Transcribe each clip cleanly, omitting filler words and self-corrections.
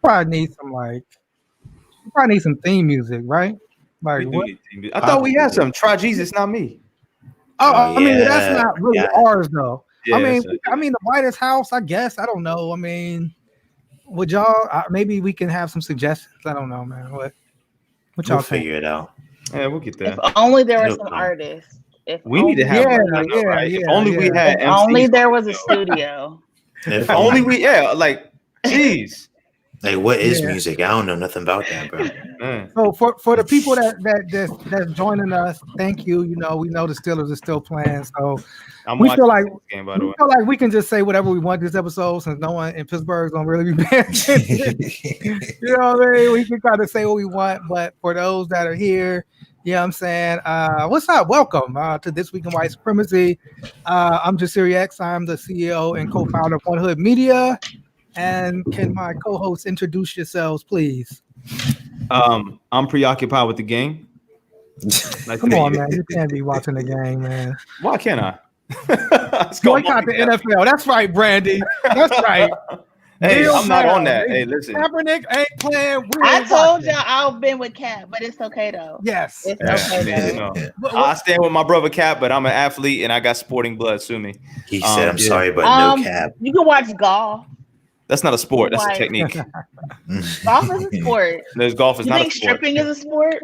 probably need some theme music, right? Like what? I thought we had some. Try Jesus, not me. I mean, that's not really ours though. Yeah, I mean, the Whitest House. I guess I don't know. I mean, would y'all? Maybe we can have some suggestions. I don't know, man. What y'all we'll figure it out? Yeah, we'll get there. If only there were some artists. We need to have right? If only we had. If only there was a studio. If only we, like, jeez. Like, what is music? I don't know nothing about that, bro. So for the people that's joining us, thank you. You know, we know the Steelers are still playing, so we feel like we can just say whatever we want this episode, since no one in Pittsburgh is gonna really be paying attention. You know what I mean? We can kind of say what we want, but for those that are here, you know what I'm saying? What's up? Welcome to This Week in White Supremacy. I'm Jasiri X. I'm the CEO and co-founder of One Hood Media. And can my co-hosts introduce yourselves, please? I'm preoccupied with the game. Come on, man. You can't be watching the game, man. Why can't I? Boycott the NFL. That's right, Brandy. That's right. Hey, I'm not on that. Hey, listen. Kaepernick ain't playing. I told y'all I've been with Cap, but it's okay though. Yes. It's okay though. I stand with my brother Cap, but I'm an athlete and I got sporting blood. Sue me. He said, I'm sorry, but no cap. You can watch golf. That's not a sport. That's a technique. Golf is a sport. There's golf is not a sport. Stripping is a sport?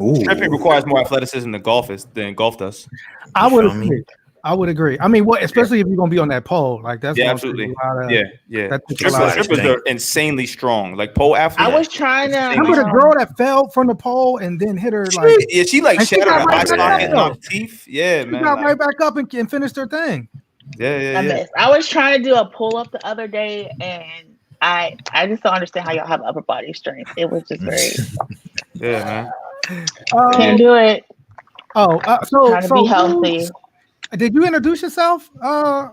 Ooh. Stripping requires more athleticism than golf does. I would agree. I mean, especially if you're gonna be on that pole, like that's absolutely. Strippers are insanely strong. Like pole athletes. I was trying to remember the girl that fell from the pole and then hit her like she shattered her eye socket and knocked teeth. Yeah, man. She got right back up and finished her thing. Yeah. I was trying to do a pull up the other day, and I just don't understand how y'all have upper body strength. It was just very man. Can't do it. So trying to be healthy. Did you introduce yourself,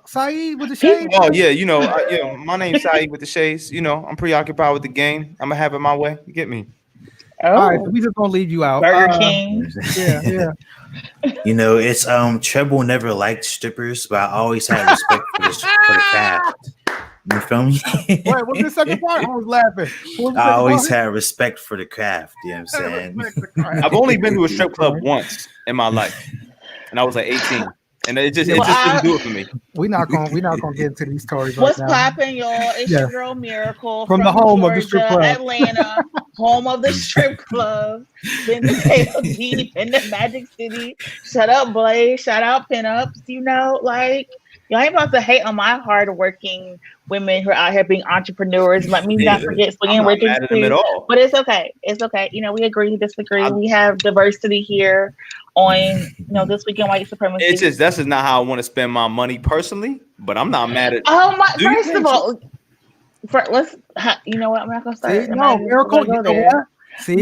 Saeed, with the shades? Oh yeah, my name's Saeed with the shades. You know, I'm preoccupied with the game. I'm gonna have it my way. You get me? All right, so we just gonna leave you out. Burger King. Yeah. You know, it's Treble never liked strippers, but I always had respect for the craft. You feel me? Wait, what's the second part? I was laughing. I always had respect for the craft. You know what I'm saying? I've only been to a strip club once in my life, and I was like 18. And it just didn't do it for me. We're not gonna get into these stories. What's popping, y'all? It's your girl Miracle from the home Georgia, of the strip club, Atlanta, home of the strip club. Been to KOD in the Magic City. Shut up, Blaze. Shout out pinups. You know, like y'all ain't about to hate on my hardworking women who are out here being entrepreneurs. Let me not forget swinging Richards too. But it's okay. It's okay. You know, we agree to disagree. We have diversity here on This Week in White Supremacy. It's just that's just not how I want to spend my money personally. But I'm not mad at. Oh my! First of all, you know what? I'm not gonna start. No, Miracle. You know what? See,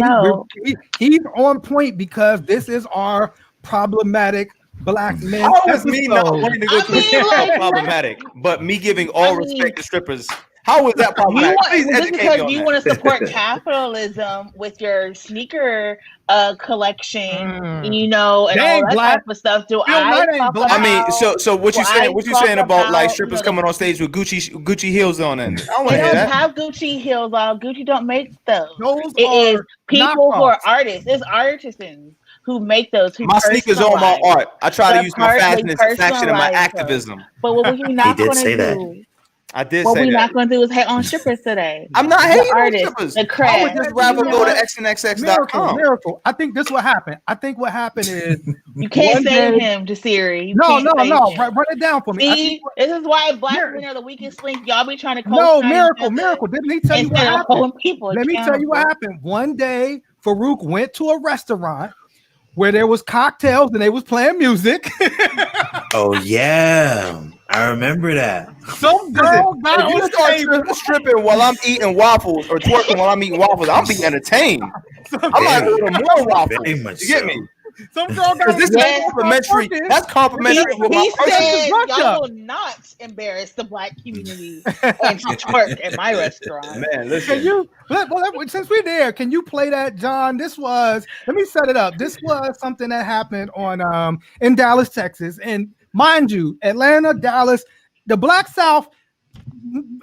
he's on point because this is our problematic Black men. How is me not wanting to go to a strip club problematic, but me giving all respect to strippers? How is that problematic? Just because you want to support capitalism with your sneaker collection, and all that type of stuff. So what you saying? What you saying about like strippers coming on stage with Gucci heels on? And I want to hear that. Have Gucci heels on. Gucci don't make those. It is people who are artists. It's artisans who make those. My sneakers are my art. I try to use my fashion and my activism. But what we're not going to do. I did what say we're that. not going to do is hate on strippers today. I'm not hating on artists, strippers. The craft. I would just rather go to xnxx.com. Miracle. I think this what happened. I think what happened is you can't save him to Siri. No. Run it down for me. See, this is why Black men are the weakest link. Y'all be trying to Miracle. Didn't he tell you what happened? Let me tell you what happened. One day, Farouk went to a restaurant where there was cocktails and they was playing music. Oh yeah. I remember that. Some girl got you start stripping while I'm eating waffles or twerking while I'm eating waffles. I'm being entertained. I'm like more waffles. You get me? Some girl got this is complimentary. That's complimentary. He said y'all will not embarrass the Black community and twerk at my restaurant. Man, listen. Since we're there, can you play that, John? Let me set it up. This was something that happened on in Dallas, Texas, and mind you, Atlanta, Dallas, the Black South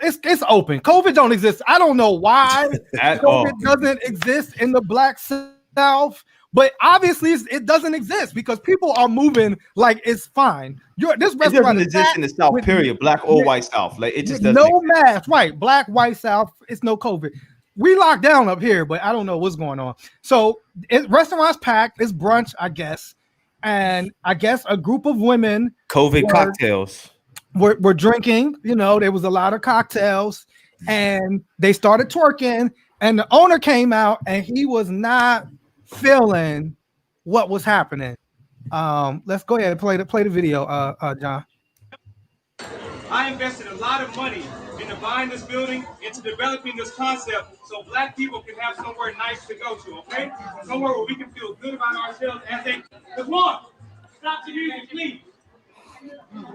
it's open. COVID don't exist. I don't know why COVID doesn't exist in the Black South, but obviously it doesn't exist because people are moving like it's fine. This restaurant doesn't exist in the South, period. Black or white South, like it just doesn't. No mask, right? Black, white South. It's no COVID. We locked down up here, but I don't know what's going on. So restaurants packed. It's brunch, I guess, and I guess a group of women COVID cocktails. We're drinking, there was a lot of cocktails and they started twerking and the owner came out and he was not feeling what was happening. Let's go ahead and play the video, John. I invested a lot of money into buying this building, into developing this concept so Black people can have somewhere nice to go to, okay? Somewhere where we can feel good about ourselves as a, come on, stop the music, please.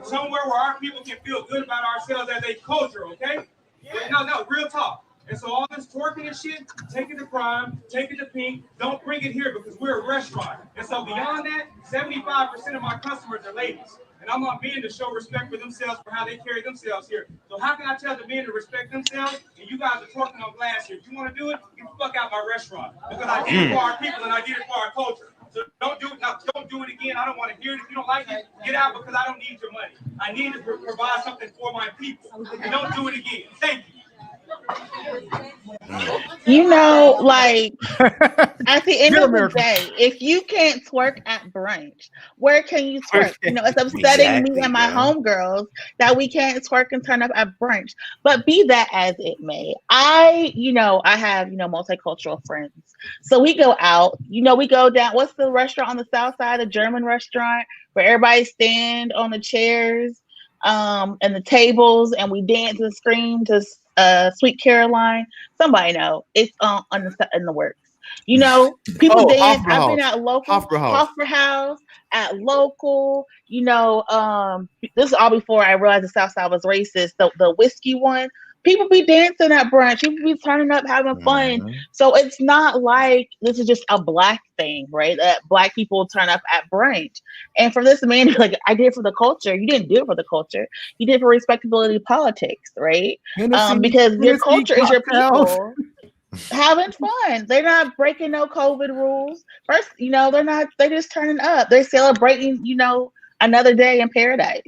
Somewhere where our people can feel good about ourselves as a culture, okay? No, real talk. And so all this twerking and shit, take it to crime, take it to pink, don't bring it here because we're a restaurant. And so beyond that, 75% of my customers are ladies. And I want men to show respect for themselves for how they carry themselves here. So how can I tell the men to respect themselves and you guys are twerking on glass here? If you want to do it, get the fuck out my restaurant. Because I did it for our people and I did it for our culture. So don't do it now. Don't do it again. I don't want to hear it. If you don't like it, get out because I don't need your money. I need to provide something for my people. And don't do it again. Thank you. Like at the end of the day, if you can't twerk at brunch, where can you twerk? It's upsetting me and my homegirls that we can't twerk and turn up at brunch. But be that as it may, I have multicultural friends. So we go out, we go down. What's the restaurant on the south side? The German restaurant where everybody stand on the chairs and the tables and we dance and scream to Sweet Caroline. Somebody know it's in the works. People dance. I've been at local Hoffer House, at local. This is all before I realized the South Side was racist. The whiskey one. People be dancing at brunch. People be turning up, having fun. So it's not like this is just a Black thing, right? That Black people turn up at brunch. And for this man, like, I did it for the culture. You didn't do it for the culture. You did it for respectability politics, right? Because your culture is your people having fun. They're not breaking no COVID rules. First, they're just turning up. They're celebrating, another day in paradise.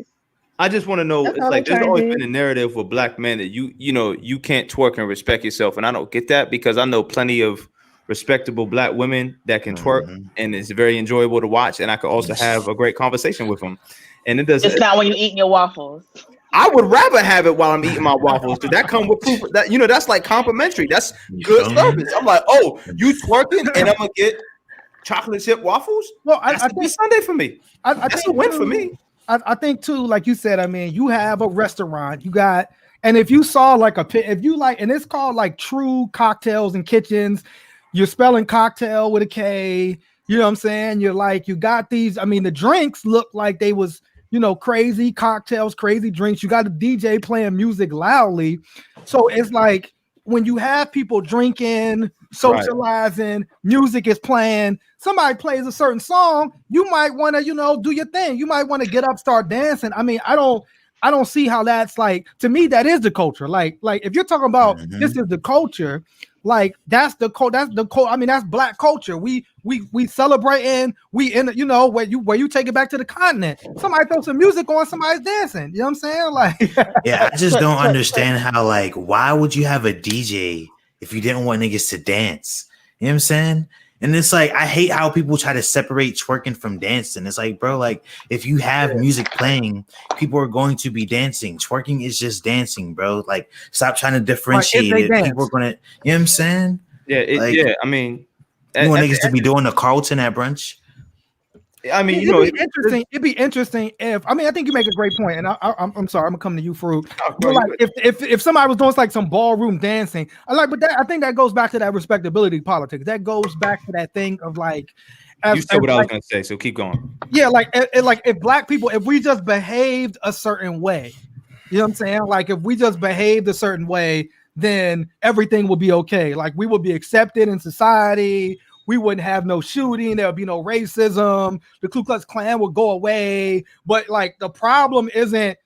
I just want to know, it's like there's always been a narrative for Black men that you can't twerk and respect yourself. And I don't get that because I know plenty of respectable Black women that can twerk and it's very enjoyable to watch. And I could also have a great conversation with them. And it doesn't. It's not when you're eating your waffles. I would rather have it while I'm eating my waffles because that comes with proof that, that's like complimentary. That's good service. I'm like, oh, you twerking and I'm going to get chocolate chip waffles? Well, I think Sunday for me. That's a win for me. I think too, like you said, you have a restaurant, and if you saw like and it's called like True Cocktails and Kitchens, you're spelling cocktail with a K, you know what I'm saying? You got these, the drinks look like they was, crazy cocktails, crazy drinks. You got a DJ playing music loudly. So it's like when you have people drinking, socializing, music is playing, somebody plays a certain song, you might want to, do your thing. You might want to get up, start dancing. I don't see how that's like, to me, that is the culture. Like if you're talking about this is the culture, like that's Black culture. We celebrating, we in where you take it back to the continent. Somebody throw some music on, somebody's dancing. You know what I'm saying? Like yeah, I just don't understand how, like, why would you have a DJ if you didn't want niggas to dance? You know what I'm saying? And it's like, I hate how people try to separate twerking from dancing. It's like, bro, like, if you have music playing, people are going to be dancing. Twerking is just dancing, bro. Like, stop trying to differentiate it. People are going to, you know what I'm saying? Yeah, you want niggas to be doing the Carlton at brunch? It'd be interesting if I think you make a great point, and I'm sorry, I'm gonna come to you, Fruit. Like if somebody was doing like some ballroom dancing, I think that goes back to that respectability politics. That goes back to that thing of like. You said what I was gonna say, so keep going. Yeah, like if Black people, if we just behaved a certain way, you know what I'm saying? Like if we just behaved a certain way, then everything will be okay. Like we will be accepted in society. We wouldn't have no shooting. There would be no racism. The Ku Klux Klan would go away. But like the problem isn't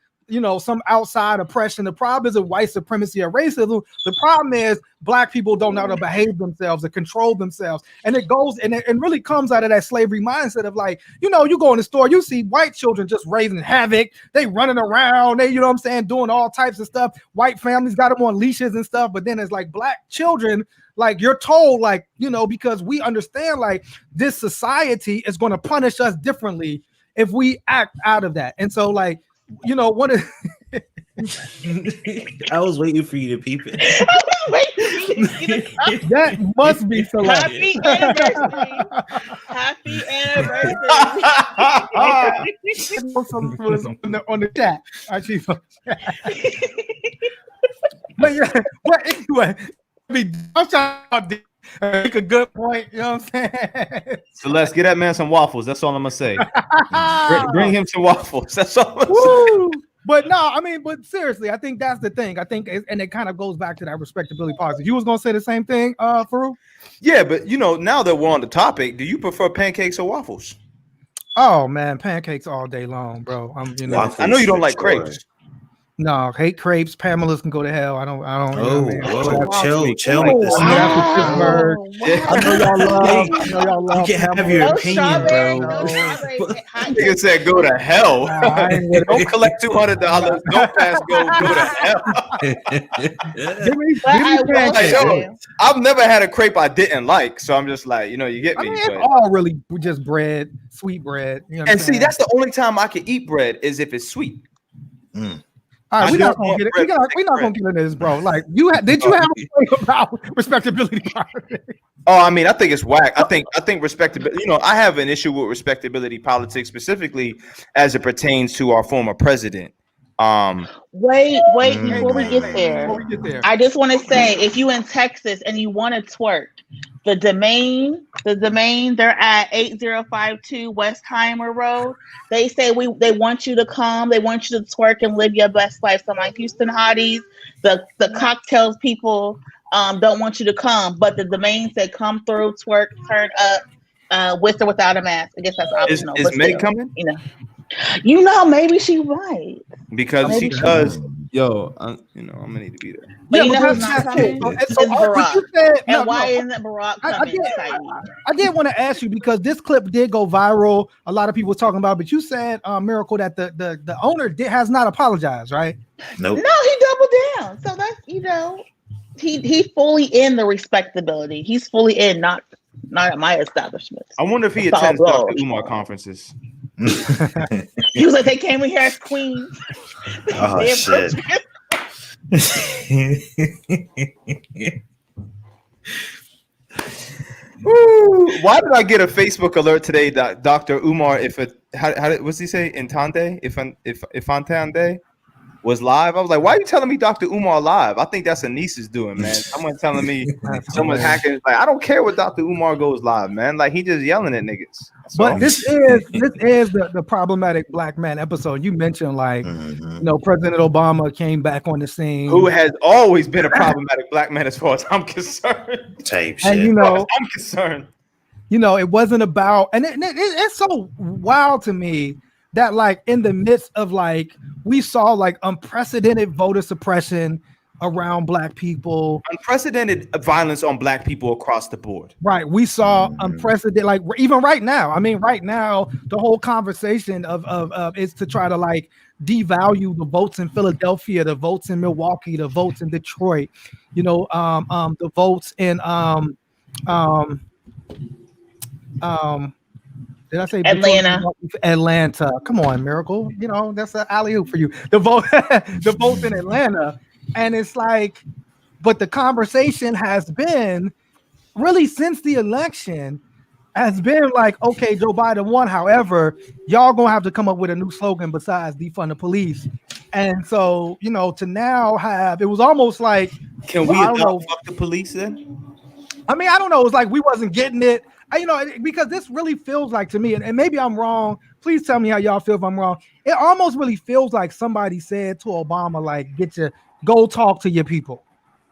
some outside oppression. The problem isn't white supremacy or racism. The problem is black people don't know how to behave themselves and control themselves. And it goes and it really comes out of that slavery mindset of like, you go in the store, you see white children just raising havoc. They running around, they, doing all types of stuff. White families got them on leashes and stuff. But then it's like black children, like you're told, like, because we understand like this society is going to punish us differently if we act out of that. And so like, what is I was waiting for you to peep it. That must be so. Happy anniversary. Happy anniversary. on the chat. But yeah, well, anyway, I'm trying to make a good point, you know what I'm saying? Celeste, get that man some waffles. That's all I'm gonna say. Bring him some waffles. That's all I'm saying. But no, but seriously, I think that's the thing. I think, and it kind of goes back to that respectability policy. You was gonna say the same thing, Farouk? Yeah, but now that we're on the topic, do you prefer pancakes or waffles? Oh man, pancakes all day long, bro. I know you don't like crepes. No, hate crepes. Pamela's can go to hell. I don't. Chill with this. I know y'all love. You can have your opinion, bro. Nigga said go to hell. Don't collect $200. Don't pass go to hell. I've never had a crepe I didn't like, so I'm just like, you get me. It's all really just bread, sweet bread. And see, that's the only time I can eat bread is if it's sweet. All right, we're not gonna get it. We're not gonna get into this, bro. Like, did you have a point about respectability? Oh, I think it's whack. I think respectability. I have an issue with respectability politics, specifically as it pertains to our former president. Wait, before we get there, I just want to say, if you in Texas and you want to twerk, the domain, they're at 8052 Westheimer Road. They say they want you to come, they want you to twerk and live your best life. So my Houston hotties, the cocktails people don't want you to come, but the domain said come through, twerk, turn up, with or without a mask. I guess that's optional. Is Meg coming? Maybe she might. I'm gonna need to be there. But who's not coming? It's Barack. Why isn't Barack coming? I did want to ask you, because this clip did go viral. A lot of people were talking about it, but you said, Miracle, that the owner has not apologized, right? Nope. No, he doubled down. So that's he fully in the respectability. He's fully in, not at my establishment. I wonder if he attends Dr. Umar conferences. He was like, they came in here as queens. Oh shit. Why did I get a Facebook alert today that Dr. Umar, what's he say? Intande? Ifantande was live. I was like, why are you telling me Dr. Umar live? I think that's Anissa's doing, man. Someone telling me someone's hacking. Like, I don't care what Dr. Umar goes live, man. Like, he just yelling at niggas. But this is the problematic black man episode. You mentioned President Obama came back on the scene, who has always been a problematic black man as far as I'm concerned. Type shit. And I'm concerned. It wasn't about, and it's so wild to me that like in the midst of like we saw like unprecedented voter suppression around black people, unprecedented violence on black people across the board. Right. We saw unprecedented, like even right now. Right now, the whole conversation of is to try to like devalue the votes in Philadelphia, the votes in Milwaukee, the votes in Detroit, the votes in did I say Atlanta? Come on, Miracle. That's an alley-oop for you. The votes in Atlanta. And it's like, but the conversation has been really since the election has been like, okay, Joe Biden won. However, y'all gonna have to come up with a new slogan besides defund the police. And so, to now have, it was almost like, can we adopt fuck the police then? I don't know. It's like we wasn't getting it. Because this really feels like to me, and maybe I'm wrong. Please tell me how y'all feel if I'm wrong. It almost really feels like somebody said to Obama, like, go talk to your people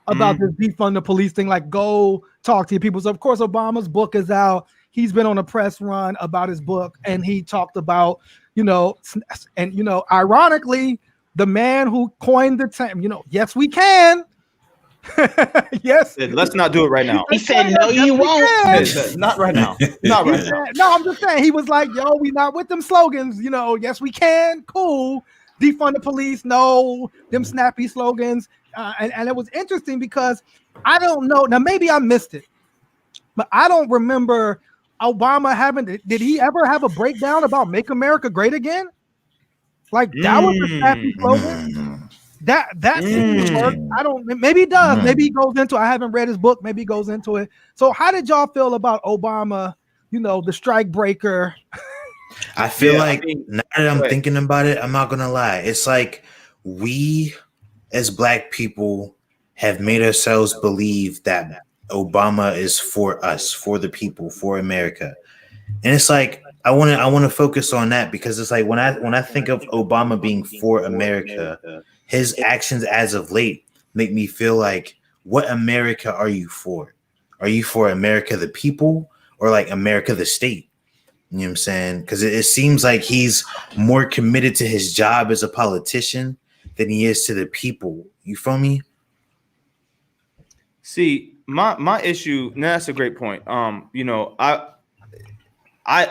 about this defund the police thing. Like, go talk to your people. So, of course, Obama's book is out. He's been on a press run about his book, and he talked about, ironically, the man who coined the term, yes, we can. Yes. Let's not do it right now. He said, no, you won't. Not right now. Not right now. No, I'm just saying. He was like, yo, we not with them slogans. Yes, we can. Cool. Defund the police. No, them snappy slogans. And it was interesting because I don't know. Now, maybe I missed it, but I don't remember Obama having. Did he ever have a breakdown about Make America Great Again? Like that was a snappy slogan. That seems to work. I don't. Maybe he does. Maybe he goes into. I haven't read his book. Maybe he goes into it. So, how did y'all feel about Obama? The strike breaker. I feel now that I'm thinking about it, I'm not gonna lie. It's like we, as Black people, have made ourselves believe that Obama is for us, for the people, for America, and it's like I want to focus on that because it's like when I think of Obama being for America. His actions as of late make me feel like, what America are you for? Are you for America the people or like America the state? You know what I'm saying? Because it seems like he's more committed to his job as a politician than he is to the people. You feel me? See, my issue, that's a great point. I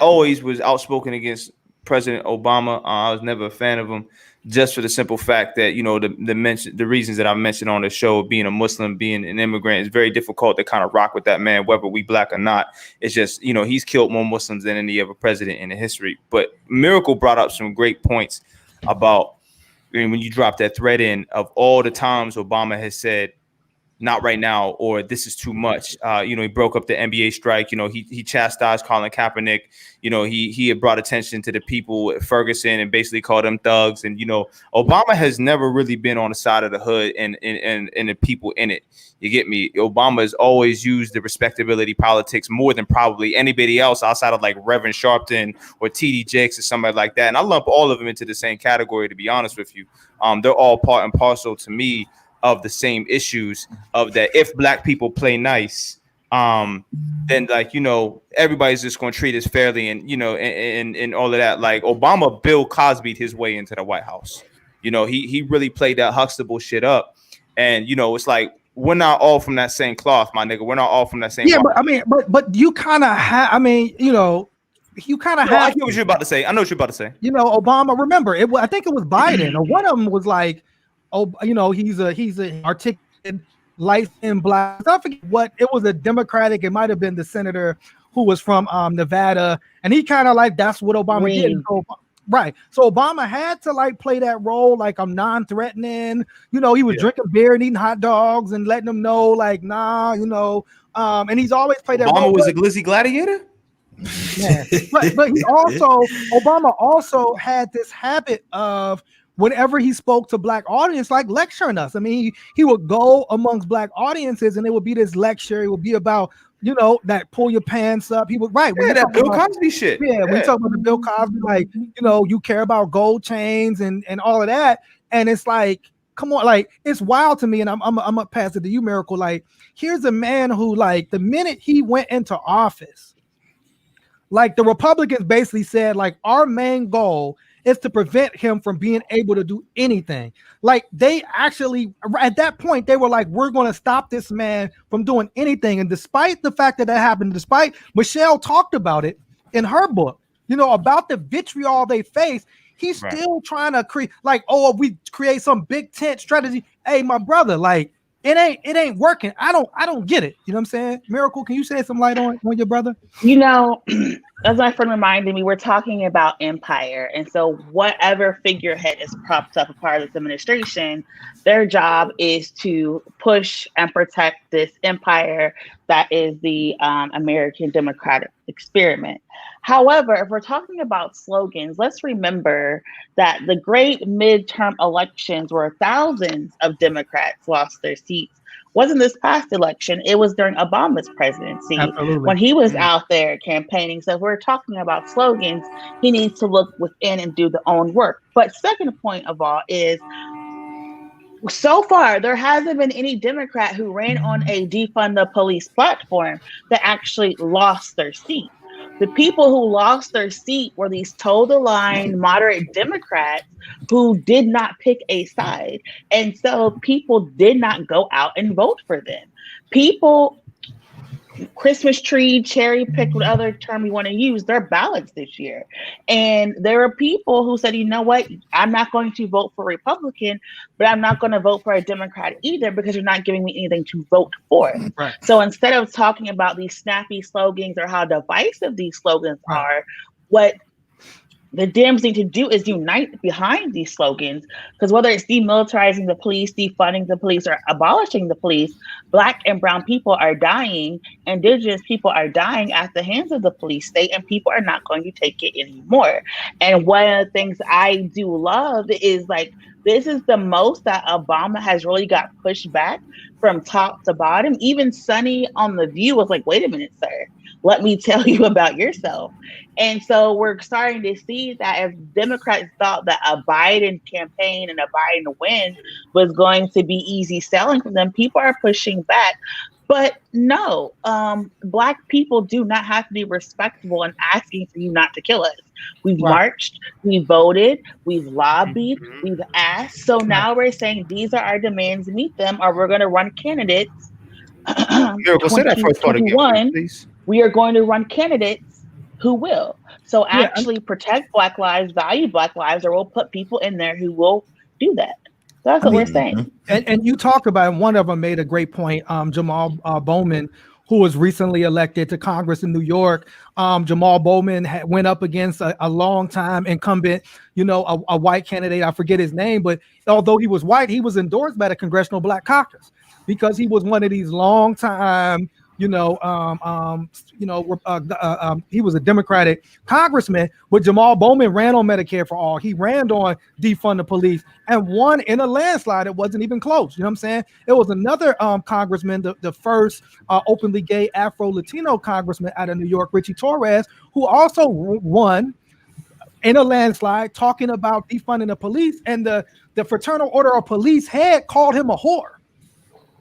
always was outspoken against President Obama. I was never a fan of him. Just for the simple fact that, the reasons that I mentioned on the show, being a Muslim, being an immigrant, it's very difficult to kind of rock with that man, whether we Black or not. It's just, he's killed more Muslims than any other president in the history. But Miracle brought up some great points about when you drop that thread in of all the times Obama has said, not right now, or this is too much. He broke up the NBA strike. He chastised Colin Kaepernick. He had brought attention to the people at Ferguson and basically called them thugs. And, Obama has never really been on the side of the hood and the people in it. You get me? Obama has always used the respectability politics more than probably anybody else outside of like Reverend Sharpton or TD Jakes or somebody like that. And I lump all of them into the same category, to be honest with you. They're all part and parcel to me of the same issues of that. If Black people play nice, then everybody's just going to treat us fairly and and all of that. Like Obama Bill Cosby'd his way into the White House. He really played that Huxtable shit up. And it's like we're not all from that same cloth, my nigga. We're not all from that same cloth. But you kind of have, you kind of have. I get what you're about to say. I know what you're about to say. Obama, remember, I think it was Biden, or one of them was like, he's a articulated light-skinned Black. I forget what it was. A Democratic. It might have been the senator who was from Nevada, and he kind of like that's what Obama did. Right. So Obama had to like play that role, like I'm non-threatening. He was drinking beer and eating hot dogs and letting them know, like, nah, and he's always played that role. Obama was a glizzy gladiator. Yeah. but Obama also had this habit of, whenever he spoke to Black audience, like lecturing us. I mean, he would go amongst Black audiences and it would be this lecture. It would be about, that pull your pants up. He would, right. Yeah, that Bill Cosby shit. Yeah, when you talk about the Bill Cosby, like, you care about gold chains and all of that. And it's like, come on, like, it's wild to me. And I'm gonna pass it to you, Miracle. Like, here's a man who, like, the minute he went into office, like the Republicans basically said, like, our main goal is to prevent him from being able to do anything. Like they actually, at that point, they were like, we're going to stop this man from doing anything. And despite the fact that happened, despite Michelle talked about it in her book, about the vitriol they face, he's still trying to create like, we create some big tent strategy. Hey, my brother, like it ain't working. I don't get it. You know what I'm saying? Miracle, can you shed some light on your brother? As my friend reminded me, we're talking about empire. And so whatever figurehead is propped up a part of this administration, their job is to push and protect this empire that is the American democratic experiment. However, if we're talking about slogans, let's remember that the great midterm elections where thousands of Democrats lost their seats wasn't this past election. It was during Obama's presidency. Absolutely. When he was out there campaigning. So if we're talking about slogans, he needs to look within and do the own work. But second point of all is, so far, there hasn't been any Democrat who ran on a defund the police platform that actually lost their seat. The people who lost their seat were these toe-the-line moderate Democrats who did not pick a side. And so people did not go out and vote for them. People Christmas tree, cherry picked, whatever term you want to use, their ballots this year. And there are people who said, you know what, I'm not going to vote for Republican, but I'm not going to vote for a Democrat either because you're not giving me anything to vote for. Right. So instead of talking about these snappy slogans or how divisive these slogans are, what the Dems need to do is unite behind these slogans, because whether it's demilitarizing the police, defunding the police, or abolishing the police, Black and brown people are dying, Indigenous people are dying at the hands of the police state, and people are not going to take it anymore. And one of the things I do love is this is the most that Obama has really got pushed back from top to bottom. Even Sonny on The View was like, wait a minute, sir. Let me tell you about yourself. And so we're starting to see that if Democrats thought that a Biden campaign and a Biden win was going to be easy selling for them, people are pushing back. But no, Black people do not have to be respectable and asking for you not to kill us. We've marched, we voted, we've lobbied, we've asked. So now we're saying these are our demands, meet them, or we're going to run candidates. Say that first part again, please. We are going to run candidates who will. So actually protect Black lives, value Black lives, or we'll put people in there who will do that. So that's what we're saying. And you talked about, and one of them made a great point, Jamal Bowman, who was recently elected to Congress in New York. Jamal Bowman went up against a long-time incumbent, a white candidate. I forget his name, but although he was white, he was endorsed by the Congressional Black Caucus because he was one of these long-time, he was a Democratic congressman, but Jamal Bowman ran on Medicare for all. He ran on defund the police and won in a landslide. It wasn't even close. You know what I'm saying? It was another congressman, the first openly gay Afro-Latino congressman out of New York, Richie Torres, who also won in a landslide talking about defunding the police. And the Fraternal Order of Police head called him a whore.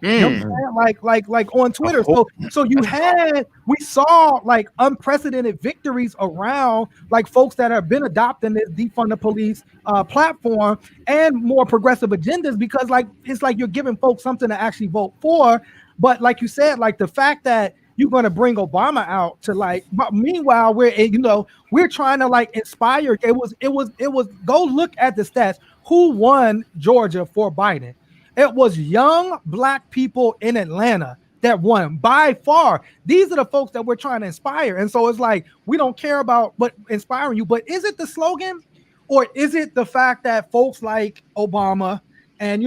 You know what I'm saying? Like on Twitter. So we saw unprecedented victories around folks that have been adopting this defund the police platform and more progressive agendas, because it's you're giving folks something to actually vote for. But like you said, the fact that you're going to bring Obama out to but meanwhile we're trying to inspire. It was go look at the stats. Who won Georgia for Biden? It was young Black people in Atlanta that won by far. These are the folks that we're trying to inspire. And so it's we don't care about what inspiring you, but is it the slogan, or is it the fact that folks like Obama and,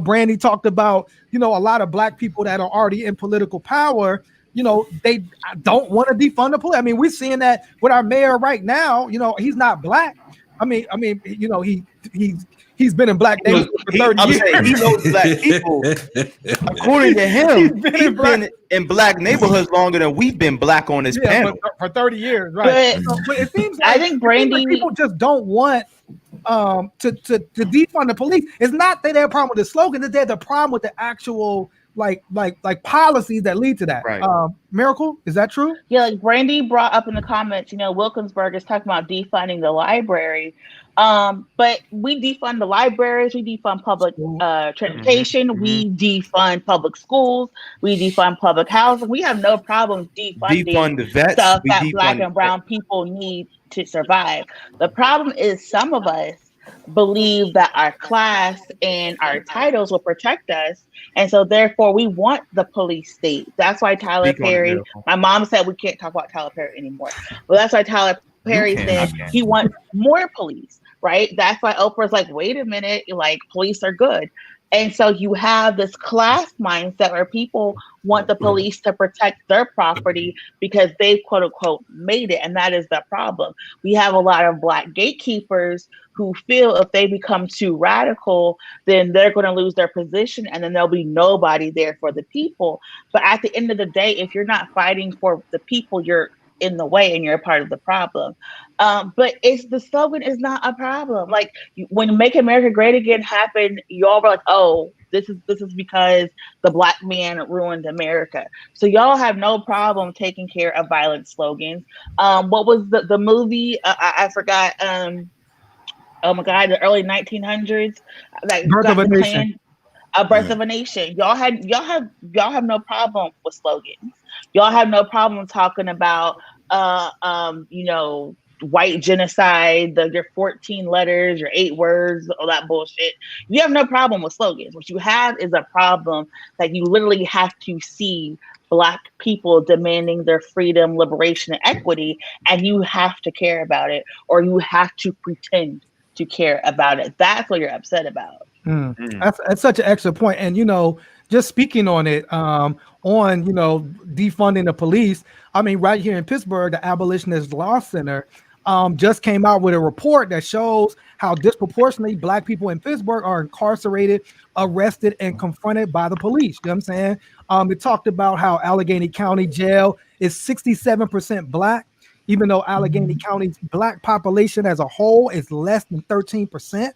Brandy talked about, a lot of Black people that are already in political power, they don't want to defund the police. I mean, we're seeing that with our mayor right now. He's not Black. He's been in Black neighborhoods for 30 years. He knows Black people. According to him, he's been in Black neighborhoods longer than we've been Black on this panel. For 30 years, right? But it seems I think Brandy, people just don't want to defund the police. It's not that they have a problem with the slogan; it's they have the problem with the actual policies that lead to that. Right. Miracle, is that true? Yeah, Brandy brought up in the comments, Wilkinsburg is talking about defunding the library. But we defund the libraries, we defund public transportation, we defund public schools, we defund public housing. We have no problem defunding the vets, stuff that Black and brown people need to survive. The problem is some of us believe that our class and our titles will protect us, and so therefore we want the police state. That's why Tyler Perry, my mom said we can't talk about Tyler Perry anymore, but that's why Tyler Perry said he wants more police, right? That's why Oprah's wait a minute, police are good. And so you have this class mindset where people want the police to protect their property because they've quote unquote made it. And that is the problem. We have a lot of Black gatekeepers who feel if they become too radical, then they're going to lose their position and then there'll be nobody there for the people. But at the end of the day, if you're not fighting for the people, you're in the way and you're a part of the problem. But the slogan is not a problem. When Make America Great Again happened, you all were oh, This is because the black man ruined America. So y'all have no problem taking care of violent slogans. What was the movie? I forgot. Oh my God, the early 1900s. That Birth of a Nation. Planned, Birth of a Nation. Y'all have no problem with slogans. Y'all have no problem talking about white genocide, your 14 letters, your 8 words, all that bullshit. You have no problem with slogans. What you have is a problem that you literally have to see Black people demanding their freedom, liberation, and equity, and you have to care about it, or you have to pretend to care about it. That's what you're upset about. That's such an excellent point. And just speaking on it, on defunding the police. I mean, right here in Pittsburgh, the Abolitionist Law Center just came out with a report that shows how disproportionately Black people in Pittsburgh are incarcerated, arrested, and confronted by the police. You know what I'm saying? It talked about how Allegheny County Jail is 67% Black, even though Allegheny County's Black population as a whole is less than 13%.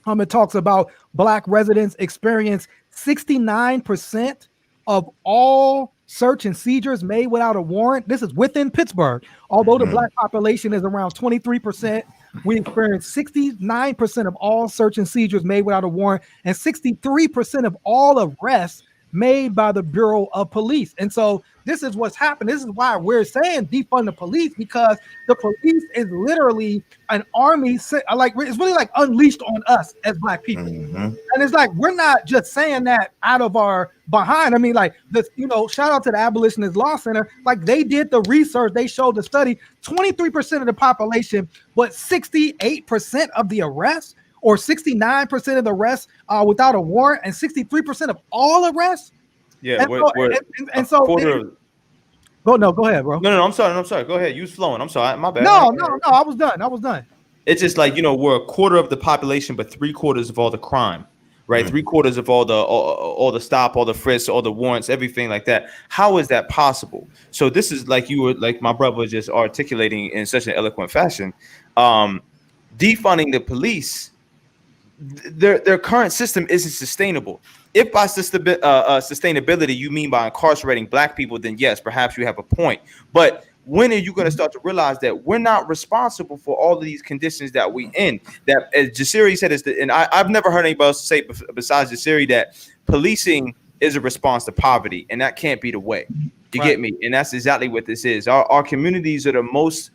It talks about Black residents experience 69% of all search and seizures made without a warrant. This is within Pittsburgh. Although the Black population is around 23%, we experience 69% of all search and seizures made without a warrant, and 63% of all arrests made by the Bureau of Police. And so this is what's happened. This is why we're saying defund the police, because the police is literally an army, it's really like unleashed on us as Black people. And it's like, we're not just saying that out of our behind. I mean, like, this, shout out to the Abolitionist Law Center. Like, they did the research, they showed the study, 23% of the population, but 68% of the arrests, or 69% of the arrests without a warrant, and 63% of all arrests. Yeah, Go ahead, bro. No, I'm sorry. Go ahead. You was flowing. I'm sorry. My bad. No, I was done. It's just like, we're a quarter of the population, but 3/4 of all the crime, right? 3/4 of all the stop, all the frisks, all the warrants, everything like that. How is that possible? So this is like my brother was just articulating in such an eloquent fashion. Defunding the police, their current system isn't sustainable. If by sustainability you mean by incarcerating Black people, then yes, perhaps you have a point. But when are you going to start to realize that we're not responsible for all of these conditions that we in? That, as Jasiri said, and I've never heard anybody else say besides Jasiri that policing is a response to poverty, and that can't be the way. You get me? And that's exactly what this is. Our communities are the most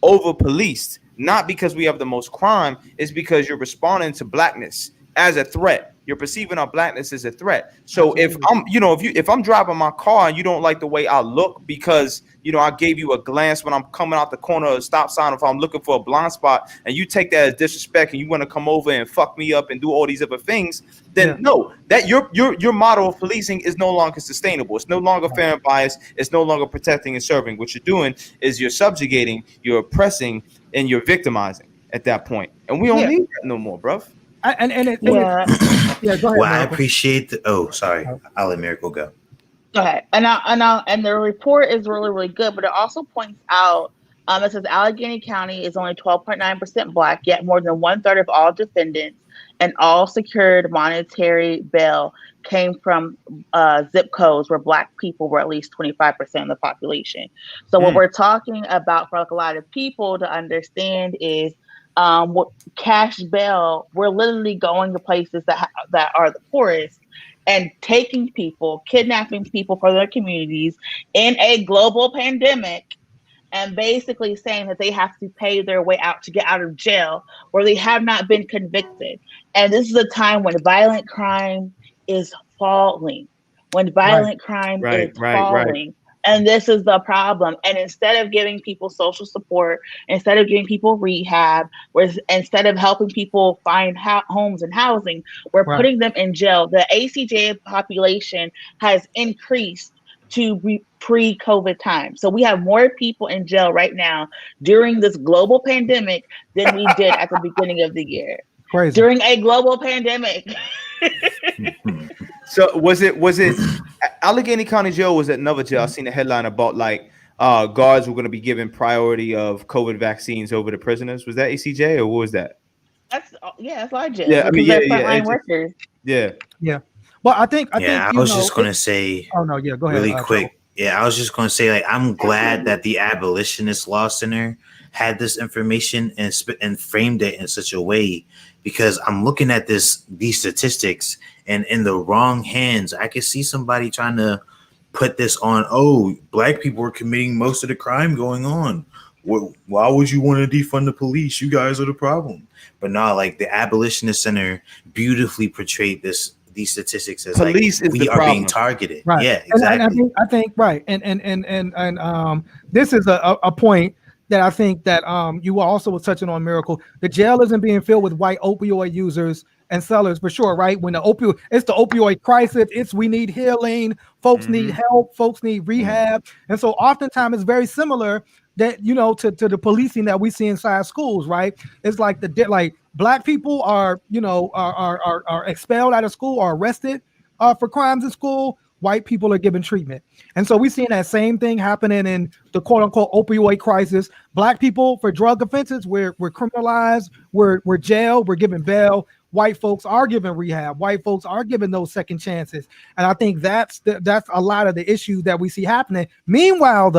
over-policed, not because we have the most crime, it's because you're responding to Blackness as a threat. You're perceiving our Blackness as a threat. So if I'm driving my car and you don't like the way I look because I gave you a glance when I'm coming out the corner of a stop sign, if I'm looking for a blind spot, and you take that as disrespect and you want to come over and fuck me up and do all these other things, then no, that your model of policing is no longer sustainable. It's no longer fair and biased. It's no longer protecting and serving. What you're doing is you're subjugating, you're oppressing, and you're victimizing at that point. And we don't need that no more, bruv. Go ahead. Well, I appreciate sorry. I'll let Miracle go. Go ahead. And the report is really, really good, but it also points out, it says Allegheny County is only 12.9% Black, yet more than 1/3 of all defendants and all secured monetary bail came from zip codes where Black people were at least 25% of the population. So what we're talking about for a lot of people to understand is what cash bail, we're literally going to places that are the poorest and taking people, kidnapping people from their communities in a global pandemic, and basically saying that they have to pay their way out to get out of jail where they have not been convicted. And this is a time when violent crime is falling. When violent crime is falling. And this is the problem. And instead of giving people social support, instead of giving people rehab, instead of helping people find homes and housing, we're putting them in jail. The ACJ population has increased to pre-COVID time. So we have more people in jail right now during this global pandemic than we did at the beginning of the year. Crazy. During a global pandemic. So was it Allegheny County Jail? Was it another jail? I seen a headline about guards were going to be given priority of COVID vaccines over the prisoners. Was that ACJ or what was that? That's our jail. Yeah, I mean, frontline workers. Yeah. Yeah. Well, I think I was just gonna say. Oh no, yeah, go ahead. Really quick. Yeah, I was just gonna say, like, I'm glad that the Abolitionist Law Center had this information and framed it in such a way, because I'm looking at these statistics, and in the wrong hands, I could see somebody trying to put this on. Oh, black people are committing most of the crime going on. Why would you want to defund the police? You guys are the problem. But no, like the Abolitionist Center beautifully portrayed these statistics as police like is we the are problem. being targeted. Right. Yeah, exactly. And I think right. And this is a point that I think that you also was touching on, Miracle. The jail isn't being filled with white opioid users and sellers for sure, right? When it's the opioid crisis, we need healing, folks need help, folks need rehab. And so oftentimes it's very similar that, to the policing that we see inside schools, right? It's like black people are expelled out of school or arrested for crimes in school. White people are given treatment. And so we're seeing that same thing happening in the quote unquote opioid crisis. Black people for drug offenses, we're criminalized, we're jailed, we're given bail. White folks are given rehab. White folks are given those second chances. And I think that's a lot of the issues that we see happening. Meanwhile,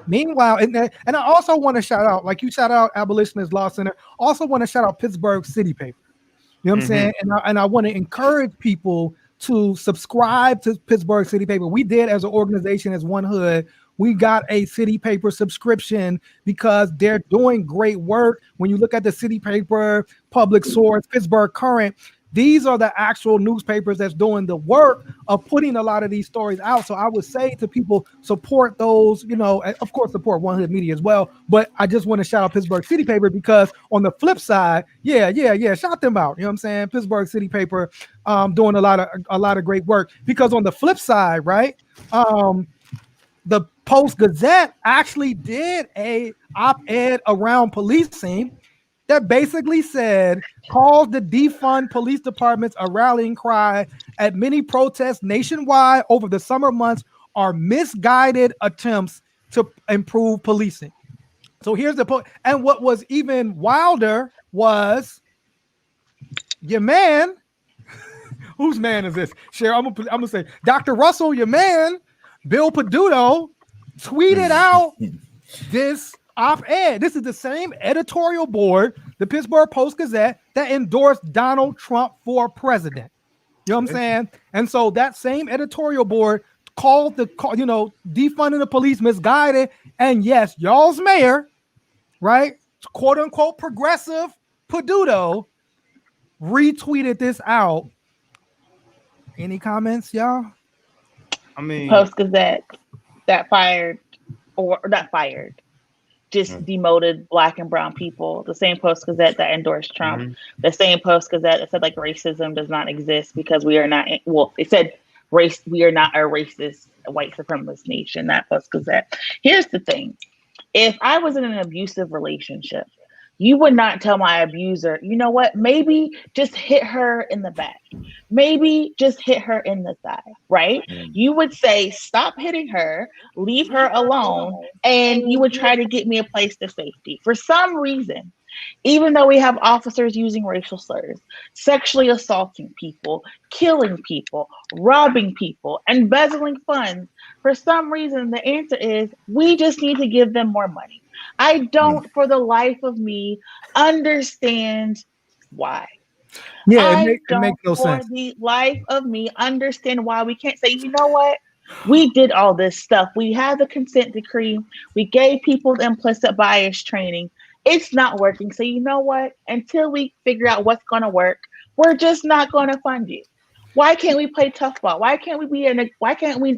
and I also want to shout out, like you shout out Abolitionist Law Center, also want to shout out Pittsburgh City Paper. You know what I'm saying? And I want to encourage people to subscribe to Pittsburgh City Paper. We did, as an organization, as One Hood, we got a City Paper subscription because they're doing great work. When you look at the City Paper, Public Source, Pittsburgh Current, these are the actual newspapers that's doing the work of putting a lot of these stories out. So I would say to people, support those, of course, support One Hood Media as well. But I just want to shout out Pittsburgh City Paper, because on the flip side, shout them out. You know what I'm saying? Pittsburgh City Paper doing a lot of great work. Because on the flip side, right, the Post-Gazette actually did a op-ed around policing that basically said, calls the defund police departments a rallying cry at many protests nationwide over the summer months are misguided attempts to improve policing. So here's the point. And what was even wilder was your man. Whose man is this? Cher, I'm gonna say Dr. Russell, your man, Bill Peduto, tweeted out this op-ed. This is the same editorial board, the Pittsburgh Post-Gazette, that endorsed Donald Trump for president. You know what I'm saying? And so that same editorial board called defunding the police misguided. And yes, y'all's mayor, right, quote unquote progressive Peduto, retweeted this out. Any comments, y'all? I mean, Post-Gazette that fired, or not fired, just demoted Black and brown people. The same Post-Gazette that endorsed Trump. The same Post-Gazette that said like racism does not exist because we are not. Well, it said we are not a racist white supremacist nation. That Post-Gazette. Here's the thing: if I was in an abusive relationship, you would not tell my abuser, you know what? Maybe just hit her in the back. Maybe just hit her in the thigh, right? You would say, stop hitting her, leave her alone, and you would try to get me a place to safety. For some reason, even though we have officers using racial slurs, sexually assaulting people, killing people, robbing people, embezzling funds, for some reason, the answer is we just need to give them more money. I don't, for the life of me, understand why. Yeah, it makes no sense. For the life of me, understand why we can't say, you know what? We did all this stuff. We had the consent decree. We gave people implicit bias training. It's not working. So you know what? Until we figure out what's going to work, we're just not going to fund you. Why can't we play tough ball? Why can't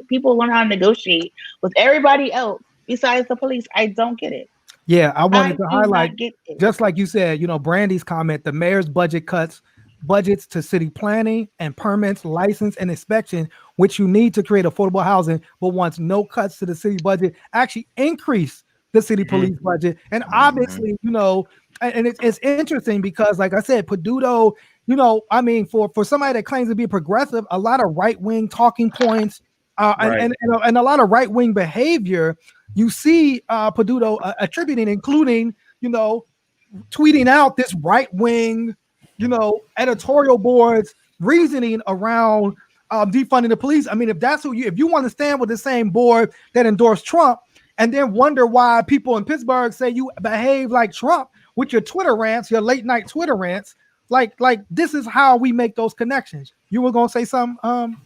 people learn how to negotiate with everybody else besides the police? I don't get it. Yeah, I wanted to highlight, just like you said, Brandy's comment, the mayor's budgets to city planning and permits, license, and inspection, which you need to create affordable housing, but wants no cuts to the city budget, actually increase the city police budget. And obviously, and it's interesting because, like I said, Peduto, for somebody that claims to be progressive, a lot of right-wing talking points and a lot of right-wing behavior, you see Peduto attributing, including, tweeting out this right-wing, editorial boards reasoning around defunding the police. I mean, if you want to stand with the same board that endorsed Trump and then wonder why people in Pittsburgh say you behave like Trump with your Twitter rants, your late night Twitter rants, like this is how we make those connections. You were gonna say something?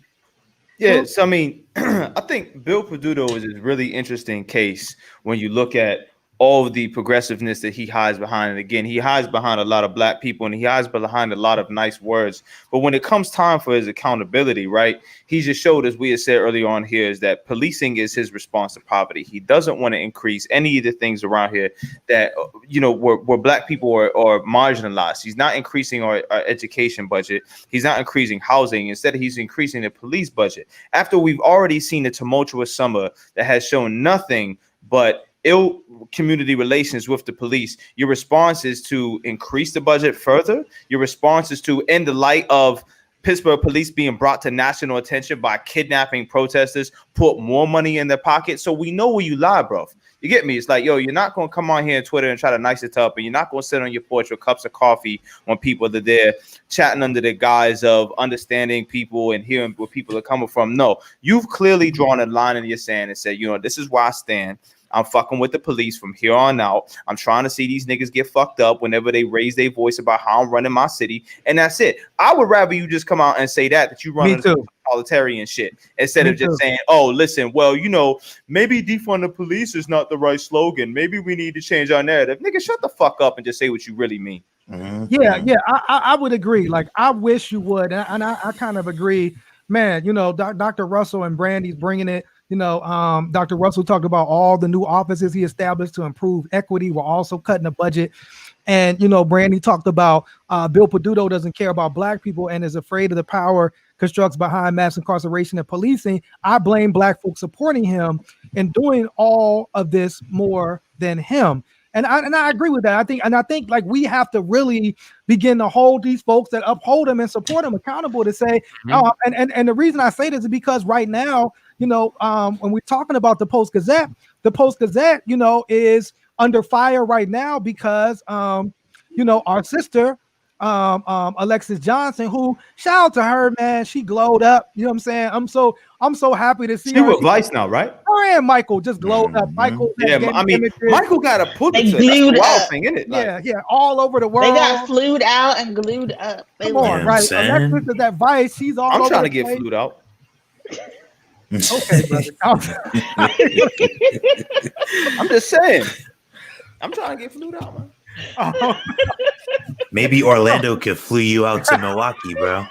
Yeah, so I mean, I think Bill Peduto is a really interesting case when you look at all of the progressiveness that he hides behind. And again, he hides behind a lot of black people and he hides behind a lot of nice words. But when it comes time for his accountability, right, he just showed, as we had said earlier on here, is that policing is his response to poverty. He doesn't want to increase any of the things around here that, where black people are marginalized. He's not increasing our education budget. He's not increasing housing. Instead, he's increasing the police budget. After we've already seen a tumultuous summer that has shown nothing but ill community relations with the police, your response is to increase the budget further. Your response is to, in the light of Pittsburgh police being brought to national attention by kidnapping protesters, put more money in their pocket. So we know where you lie, bro. You get me? It's like, yo, you're not going to come on here on Twitter and try to nice it up, and you're not going to sit on your porch with cups of coffee when people are there chatting under the guise of understanding people and hearing where people are coming from. No, you've clearly drawn a line in your sand and said, this is where I stand. I'm fucking with the police from here on out. I'm trying to see these niggas get fucked up whenever they raise their voice about how I'm running my city. And that's it. I would rather you just come out and say that you run totalitarian shit instead of just saying, oh, listen, well, maybe defund the police is not the right slogan. Maybe we need to change our narrative. Nigga, shut the fuck up and just say what you really mean. Mm-hmm. Yeah, I would agree. Like, I wish you would. And I kind of agree, man. Dr. Russell and Brandy's bringing it. Dr. Russell talked about all the new offices he established to improve equity. We're also cutting the budget. And, Brandy talked about Bill Peduto doesn't care about black people and is afraid of the power constructs behind mass incarceration and policing. I blame black folks supporting him and doing all of this more than him. And I agree with that. I think like we have to really begin to hold these folks that uphold them and support them accountable to say, and the reason I say this is because right now, when we're talking about the Post-Gazette, is under fire right now because, our sister, Alexis Johnson, who, shout out to her, man, she glowed up. You know what I'm saying? I'm so happy to see her. She with Vice now, right? Her and Michael just glowed up. Michael, Michael got a Pulitzer. That's a wild thing, isn't it? Like, yeah, all over the world. They got flued out and glued up. Come on, right? Alexis is that Vice. She's all. I'm trying to get flued out. Okay, brother. I'm just saying. I'm trying to get flued out, man. Maybe Orlando could flew you out to Milwaukee, bro.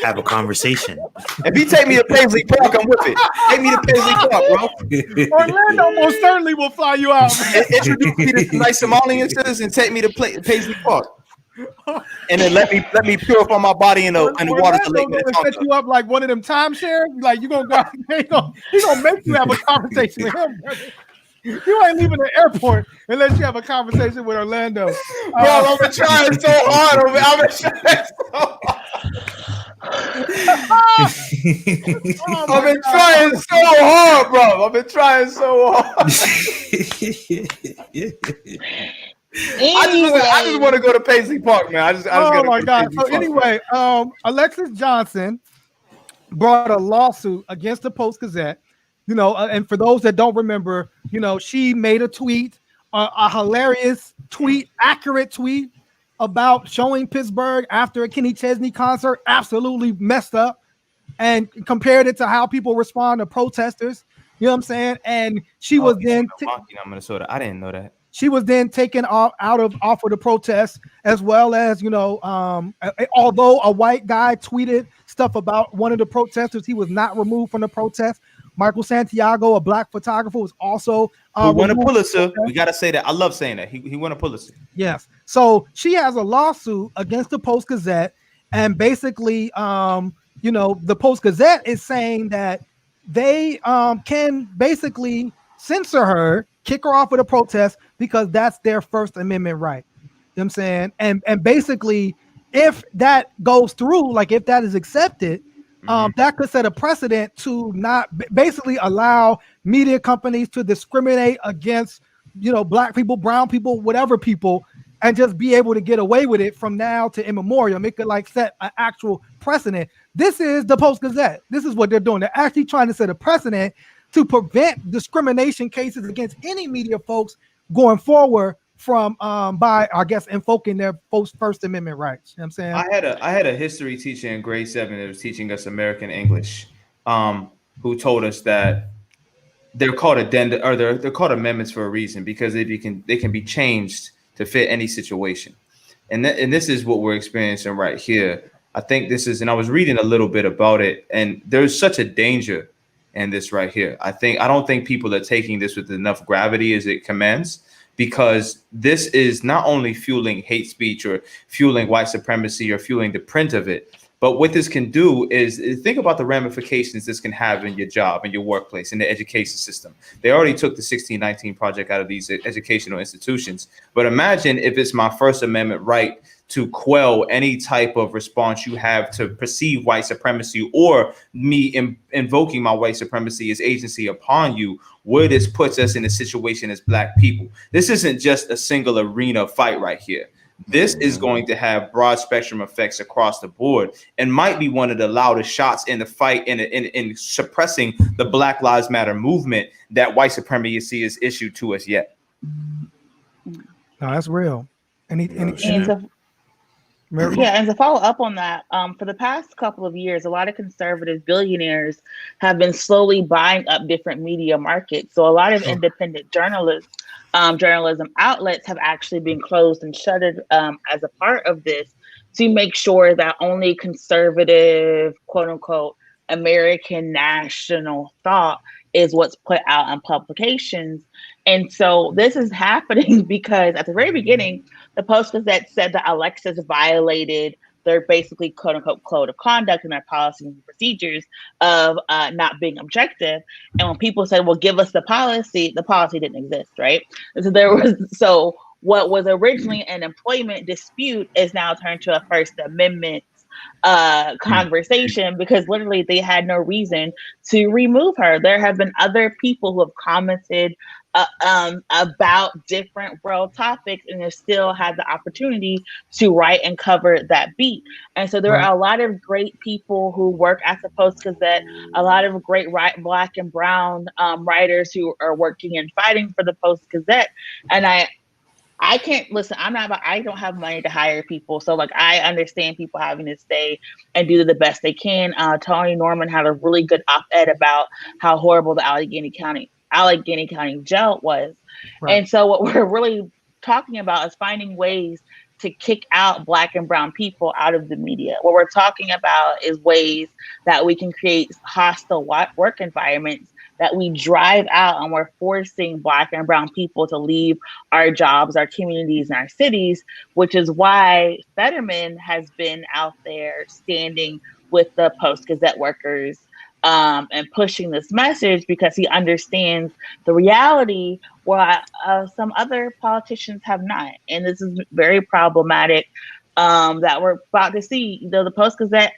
Have a conversation. If he take me to Paisley Park, I'm with it. Take me to Paisley Park, bro. Orlando most certainly will fly you out. Introduce me to nice Somalian citizens and take me to Paisley Park. And then let me purify my body in the waters of Lake Minnetonka. Set you up like one of them timeshares. Like you gonna go, he gonna make you have a conversation with him. You ain't leaving the airport unless you have a conversation with Orlando. Bro, I've been trying so hard. I've been trying so hard. I've been trying so hard, bro. I've been trying so hard. I just want to go to Paisley Park, man. I just oh my God. So anyway, Alexis Johnson brought a lawsuit against the Post-Gazette. And for those that don't remember, she made a tweet, a hilarious tweet, accurate tweet about showing Pittsburgh after a Kenny Chesney concert absolutely messed up and compared it to how people respond to protesters. You know what I'm saying? And she was then Minnesota. I didn't know that. She was then taken off of the protest, as well as, although a white guy tweeted stuff about one of the protesters, he was not removed from the protest. Michael Santiago, a black photographer, was also who won a Pulitzer. We got to say that. I love saying that. He won a Pulitzer. Yes. So she has a lawsuit against the Post-Gazette, and basically, the Post-Gazette is saying that they can basically censor her, kick her off with a protest because that's their First Amendment right. You know what I'm saying? And basically, if that goes through, like if that is accepted, that could set a precedent to not basically allow media companies to discriminate against, black people, brown people, whatever people, and just be able to get away with it from now to immemorial. It could like set an actual precedent. This is the Post-Gazette. This is what they're doing. They're actually trying to set a precedent to prevent discrimination cases against any media folks going forward from by, I guess, invoking their First Amendment rights. You know what I'm saying? I had a history teacher in grade 7 that was teaching us American English, who told us that they're called addenda, or they're called amendments for a reason, because they can be changed to fit any situation. And this is what we're experiencing right here. I think this is, and I was reading a little bit about it, and there's such a danger in this right here. I don't think people are taking this with enough gravity as it commands, because this is not only fueling hate speech or fueling white supremacy or fueling the print of it, but what this can do is think about the ramifications this can have in your job, in your workplace, in the education system. They already took the 1619 Project out of these educational institutions. But imagine if it's my First Amendment right to quell any type of response you have to perceive white supremacy, or me invoking my white supremacy as agency upon you, where this puts us in a situation as Black people. This isn't just a single arena fight right here. This is going to have broad spectrum effects across the board, and might be one of the loudest shots in the fight in suppressing the Black Lives Matter movement that white supremacy has issued to us yet. No, that's real. And to follow up on that, for the past couple of years, a lot of conservative billionaires have been slowly buying up different media markets. So a lot of independent journalism outlets have actually been closed and shuttered as a part of this, to make sure that only conservative, quote unquote, American national thought is what's put out in publications. And so this is happening because at the very beginning, the Post-Gazette said that Alexis violated their basically quote unquote code of conduct and their policies and procedures of not being objective. And when people said, well, give us the policy didn't exist, right? And so what was originally an employment dispute is now turned to a First Amendment conversation, because literally they had no reason to remove her. There have been other people who have commented about different world topics and have still had the opportunity to write and cover that beat. And so there are a lot of great people who work at the Post-Gazette, a lot of great Black and brown writers who are working and fighting for the Post-Gazette. And I can't listen. I don't have money to hire people. So like, I understand people having to stay and do the best they can. Tony Norman had a really good op-ed about how horrible the Allegheny County jail was. Right. And so what we're really talking about is finding ways to kick out Black and brown people out of the media. What we're talking about is ways that we can create hostile work environments that we drive out, and we're forcing Black and brown people to leave our jobs, our communities, and our cities, which is why Fetterman has been out there standing with the Post-Gazette workers and pushing this message, because he understands the reality while some other politicians have not. And this is very problematic that we're about to see. The Post-Gazette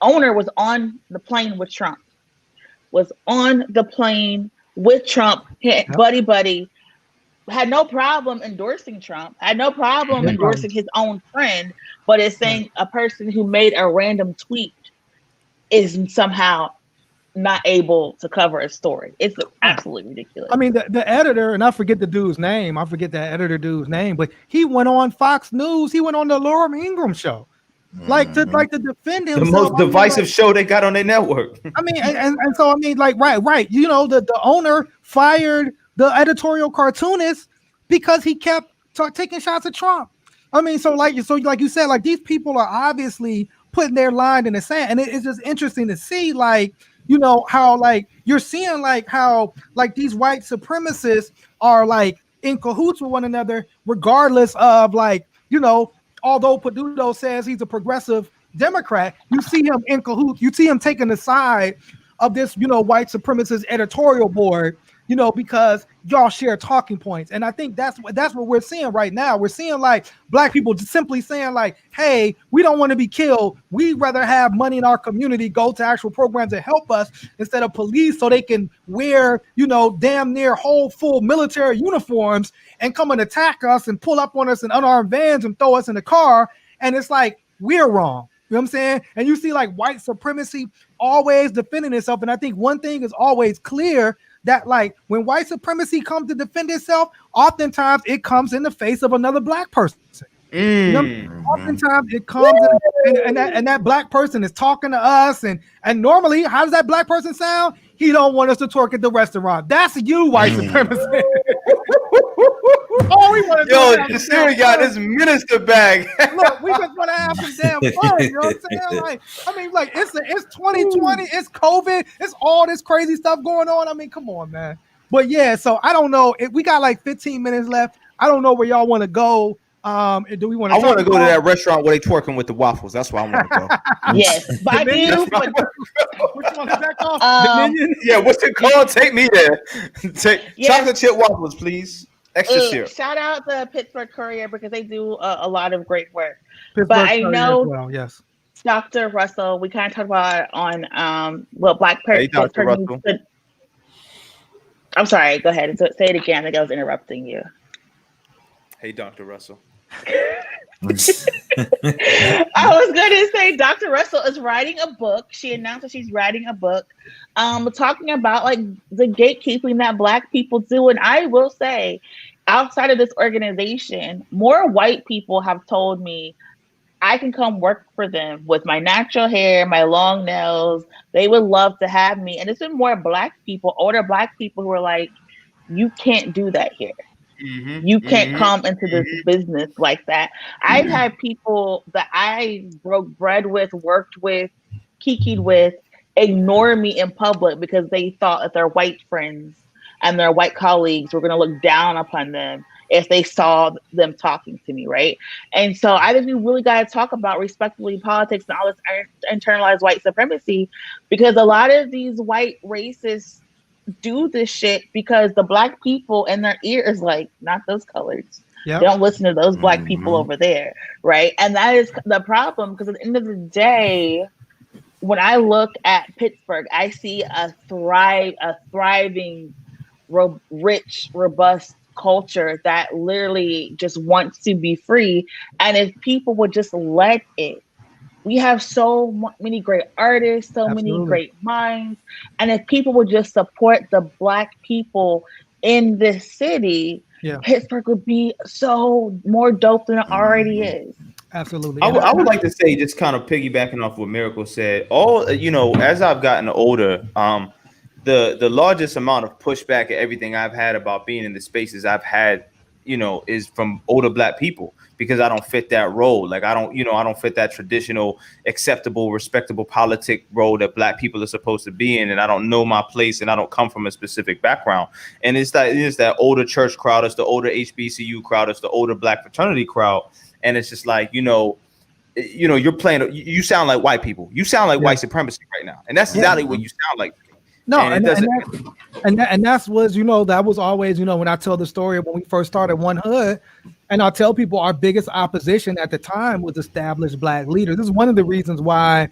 owner was on the plane with Trump. Buddy, had no problem endorsing Trump, had no problem endorsing his own friend, but it's saying a person who made a random tweet is somehow not able to cover a story. It's absolutely ridiculous. I mean, the editor, and I forget the dude's name. I forget that editor dude's name, but he went on Fox News. He went on the Laura Ingraham show. To defend himself. The most divisive show they got on their network. I mean, and so I mean, right. You know, the owner fired the editorial cartoonist because he kept taking shots at Trump. I mean, so like you said, like, these people are obviously putting their line in the sand, and it's just interesting to see, like, you know, how like you're seeing like how like these white supremacists are like in cahoots with one another, regardless of, like, you know. Although Peduto says he's a progressive Democrat, you see him in cahoots. You see him taking the side of this, you know, white supremacist editorial board you know, because y'all share talking points. And I think that's what we're seeing right now. We're seeing like Black people just simply saying like, hey, we don't want to be killed. We'd rather have money in our community go to actual programs that help us instead of police, so they can wear, you know, damn near whole full military uniforms and come and attack us and pull up on us in unarmed vans and throw us in the car. And it's like, we're wrong. You know what I'm saying? And you see like white supremacy always defending itself. And I think one thing is always clear, that like when white supremacy comes to defend itself, oftentimes it comes in the face of another Black person. You know, oftentimes it comes and that Black person is talking to us, and normally how does that Black person sound? He don't want us to twerk at the restaurant. That's you, white supremacy. All we want to Yo, the Siri got this minister bag. Look, we just want to have some damn fun. You know what I'm saying? Like, I mean, like it's 2020, it's COVID, it's all this crazy stuff going on. I mean, come on, man. But yeah, so I don't know. If we got like 15 minutes left, I don't know where y'all want to go. Do we want to? I want to go to that restaurant where they twerking with the waffles. That's where I want to go. Yes, but I do. But, which one is that called? Yeah, what's it called? Take me there. Chocolate chip waffles, please. Extra syrup. Shout out the Pittsburgh Courier because they do a lot of great work. Pittsburgh but I Courier know, well, yes. Dr. Russell, we kind of talked about it on Black Hey, Dr. Russell. I'm sorry. Go ahead and say it again. I think I was interrupting you. Hey, Dr. Russell. I was going to say Dr. Russell is writing a book. She announced that she's writing a book talking about like the gatekeeping that Black people do. And I will say, outside of this organization, more white people have told me I can come work for them with my natural hair, my long nails. They would love to have me. And it's been more Black people, older Black people, who are like, you can't do that here. You can't come into this business like that. I've had people that I broke bread with, worked with, kikied with, ignore me in public because they thought that their white friends and their white colleagues were going to look down upon them if they saw them talking to me, right? And so I think we really got to talk about respectfully politics and all this internalized white supremacy, because a lot of these white racists do this shit because the Black people in their ear is like, not those colors. Yep. They don't listen to those Black people over there, right? And that is the problem, because at the end of the day, when I look at Pittsburgh, I see a thriving, rich, robust culture that literally just wants to be free. And if people would just let it, we have so many great artists, so many great minds. And if people would just support the Black people in this city, Pittsburgh would be so more dope than it already is. Absolutely. I would like to say, just kind of piggybacking off what Miracle said, as I've gotten older, the largest amount of pushback at everything I've had about being in the spaces I've had, is from older Black people, because I don't fit that role. Like I don't fit that traditional, acceptable, respectable politic role that Black people are supposed to be in. And I don't know my place, and I don't come from a specific background. And it's that older church crowd, it's the older HBCU crowd, it's the older Black fraternity crowd. And it's just like, you're playing, you sound like white people. You sound like white supremacy right now. And that's exactly what you sound like. No, and that's was, that was always, when I tell the story of when we first started One Hood, and I tell people our biggest opposition at the time was established Black leaders. This is one of the reasons why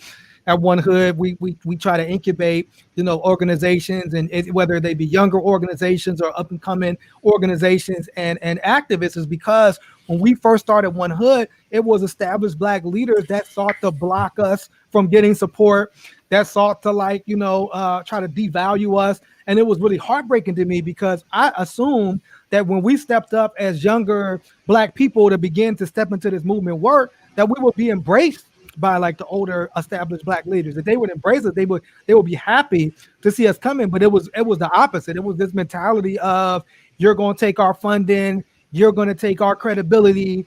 at One Hood we try to incubate, organizations, and whether they be younger organizations or up and coming organizations and activists, is because when we first started One Hood, it was established Black leaders that sought to block us from getting support, that sought to try to devalue us. And it was really heartbreaking to me, because I assumed that when we stepped up as younger Black people to begin to step into this movement work, that we would be embraced by like the older established Black leaders, that they would embrace us. They would be happy to see us coming. But it was the opposite. It was this mentality of, you're going to take our funding, you're going to take our credibility,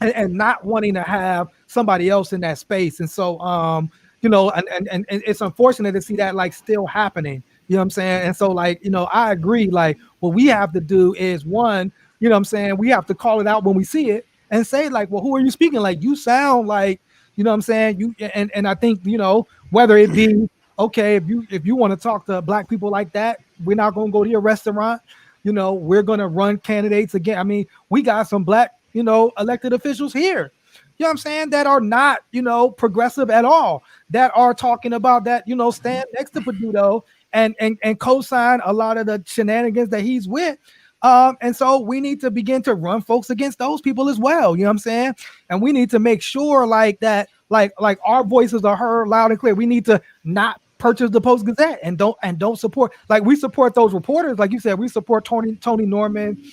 and not wanting to have somebody else in that space. And so, and it's unfortunate to see that like still happening. You know what I'm saying? And so I agree. Like, what we have to do is, one, we have to call it out when we see it and say like, well, who are you speaking? Like, you sound like, you know what I'm saying? And I think, whether it be, okay, if you want to talk to Black people like that, we're not going to go to your restaurant. You know, we're going to run candidates again. I mean, we got some black, you know, elected officials here. You know what I'm saying? That are not, you know, progressive at all. That are talking about that, you know, stand next to Peduto and co-sign a lot of the shenanigans that he's with. And so we need to begin to run folks against those people as well. You know what I'm saying? And we need to make sure like that, like our voices are heard loud and clear. We need to not purchase the Post Gazette and don't support, like we support those reporters. Like you said, we support Tony Norman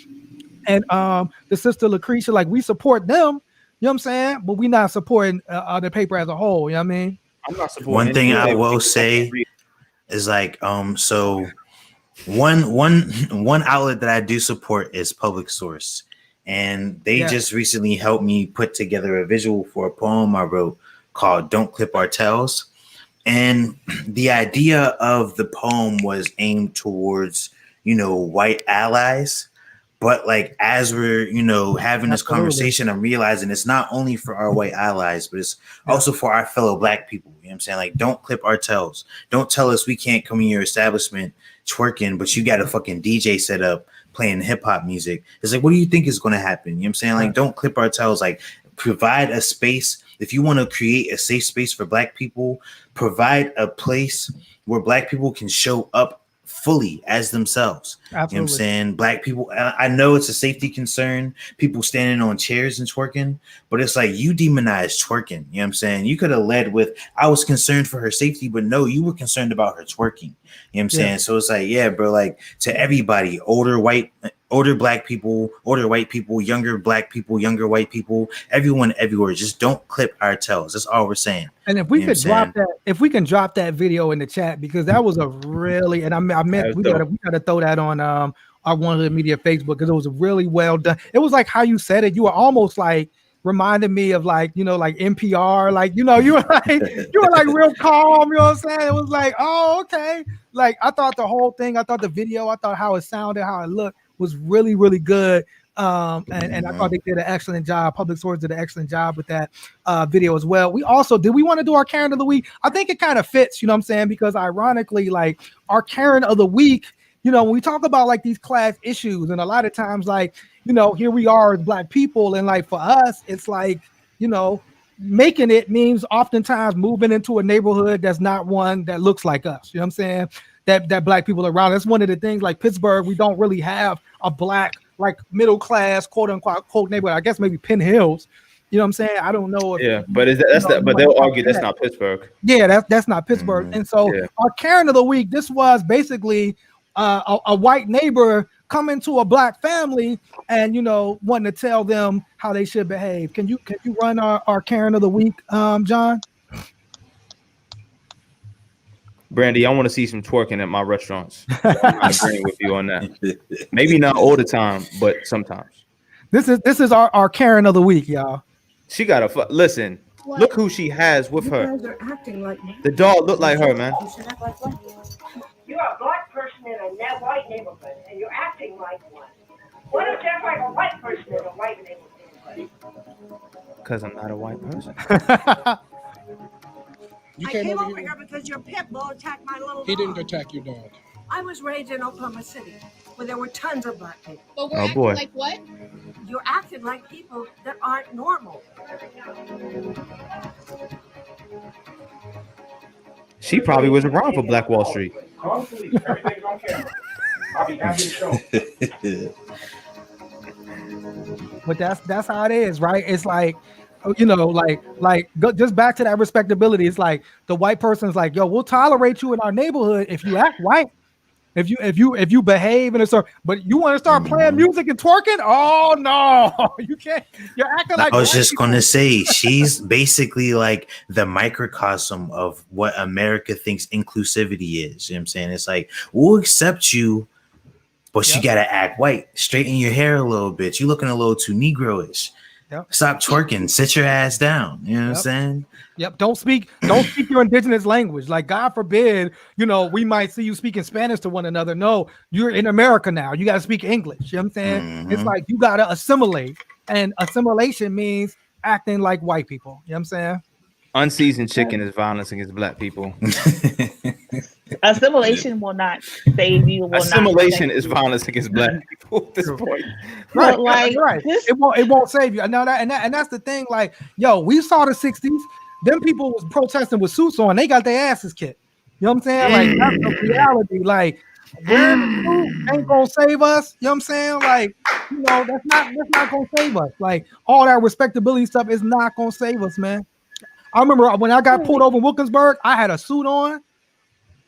and the sister Lucretia. Like we support them. You know what I'm saying? But we're not supporting the paper as a whole. You know what I mean? I'm not supporting. One thing I will say is like, so one outlet that I do support is Public Source, and they just recently helped me put together a visual for a poem I wrote called "Don't Clip Our Tails," and the idea of the poem was aimed towards, you know, white allies. But like, as we're, you know, having this conversation, I'm realizing it's not only for our white allies, but it's also for our fellow black people. You know what I'm saying? Like, don't clip our tails. Don't tell us we can't come in your establishment twerking, but you got a fucking DJ set up playing hip hop music. It's like, what do you think is going to happen? You know what I'm saying? Like, don't clip our tails. Like, provide a space. If you want to create a safe space for black people, provide a place where black people can show up fully as themselves. Absolutely. You know what I'm saying? Black people, I know it's a safety concern, people standing on chairs and twerking, but it's like, you demonize twerking. You know what I'm saying? You could have led with, I was concerned for her safety, but no, you were concerned about her twerking. You know what I'm saying? So it's like, yeah, bro, like, to everybody, older black people, older white people, younger black people, younger white people, everyone everywhere, just don't clip our tails. That's all we're saying. And if we could drop that, if we can drop that video in the chat, because that was a really, and I meant we gotta throw that on our One Hood Media Facebook, because it was really well done. It was like how you said it. You were almost like reminded me of like, you know, like NPR, like, you know, you were like real calm. You know what I'm saying? It was like, oh, okay. Like I thought the whole thing, I thought the video, I thought how it sounded, how it looked was really, really good. And I thought they did an excellent job. Public Source did an excellent job with that video as well. We want to do our Karen of the week? I think it kind of fits, you know what I'm saying? Because ironically, like our Karen of the week, you know, when we talk about like these class issues, and a lot of times, like, you know, here we are as black people, and like for us, it's like, you know, making it means oftentimes moving into a neighborhood that's not one that looks like us. You know what I'm saying? That black people are around. That's one of the things, like Pittsburgh, we don't really have a black, like middle class, quote unquote, neighborhood. I guess maybe Penn Hills. You know what I'm saying? I don't know if but but they'll argue that's not Pittsburgh. Yeah, that's not Pittsburgh. And so our Karen of the week, this was basically a white neighbor coming to a black family and, you know, wanting to tell them how they should behave. Can you run our Karen of the week, John? Brandy, I want to see some twerking at my restaurants. I'm agreeing with you on that. Maybe not all the time, but sometimes. This is our Karen of the week, y'all. She got a listen. What? Look who she has with her. You guys are acting like me. The dog look like her, man. You should act like one. You're a black person in a white neighborhood, and you're acting like one. What if there's like a white person in a white neighborhood? Because I'm not a white person. I came over here because your pit bull attacked my little dog. He didn't attack your dog. I was raised in Oklahoma City, where there were tons of black people. But we're acting like what? You're acting like people that aren't normal. She probably was around for Black Wall Street. Everything's on camera. I'll be happy to show. But that's how it is, right? It's like, you know, like go, just back to that respectability. It's like the white person's like, yo, we'll tolerate you in our neighborhood if you act white, if you behave in a certain. But you want to start playing music and twerking? Oh no, you can't. You're acting like. I was just gonna say she's basically like the microcosm of what America thinks inclusivity is. You know what I'm saying? It's like, we'll accept you, but you gotta act white. Straighten your hair a little bit. You're looking a little too Negro-ish. Stop twerking. Sit your ass down. You know what I'm saying? Don't speak your indigenous language. Like, God forbid, you know, we might see you speaking Spanish to one another. No, you're in America now. You got to speak English. You know what I'm saying? It's like you got to assimilate. And assimilation means acting like white people. You know what I'm saying? Unseasoned chicken is violence against black people. Assimilation will not save you. Assimilation is violence against black people at this point. Right, like, right. It won't save you. I know that, and that's the thing. Like, yo, we saw the 60s. Them people was protesting with suits on. They got their asses kicked. You know what I'm saying? Like, that's the reality. Like, wearing the suit ain't gonna save us. You know what I'm saying? Like, you know, that's not gonna save us. Like, all that respectability stuff is not gonna save us, man. I remember when I got pulled over in Wilkinsburg, I had a suit on.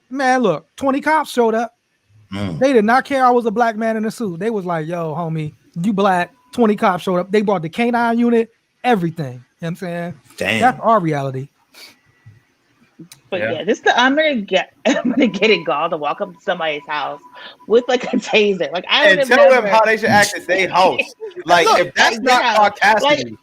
Man, look, 20 cops showed up. They did not care I was a black man in a suit. They was like, yo, homie, you black. 20 cops showed up. They brought the K9 unit, everything. You know what I'm saying? Damn. That's our reality. But I'm gonna get it galled to walk up to somebody's house with like a taser. Like, I would tell them how they should act at their house. Like, look, if that's not caucasity.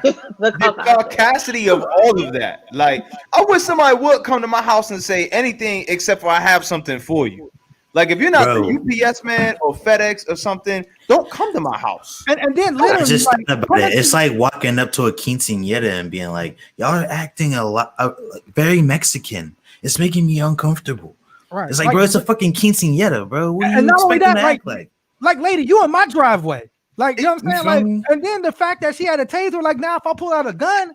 The caucasity of all of that. Like, I wish somebody would come to my house and say anything except for I have something for you. Like, if you're not the UPS man or FedEx or something, don't come to my house. And then literally, just like, about it. It's like walking up to a quinceañera and being like, y'all are acting a lot very Mexican. It's making me uncomfortable. Right. It's like, bro, it's a fucking quinceañera, bro. What do you expect them to act like? Like, lady, you in my driveway. Like, you know what I'm saying? Like, and then the fact that she had a taser, like, now if I pull out a gun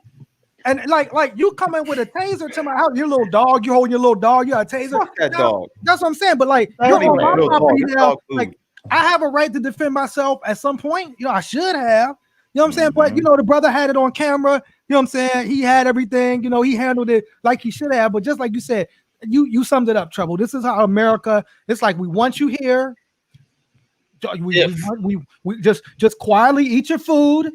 and like you come in with a taser to my house, your little dog, you holding your little dog, you got a taser. Fuck that dog. That's what I'm saying. But like, you're on my property now. Like, I have a right to defend myself at some point. You know, I should have. You know what I'm saying? But, you know, the brother had it on camera. You know what I'm saying? He had everything. You know, he handled it like he should have. But just like you said, you summed it up, Trouble. This is how America, it's like, we want you here. We just quietly eat your food.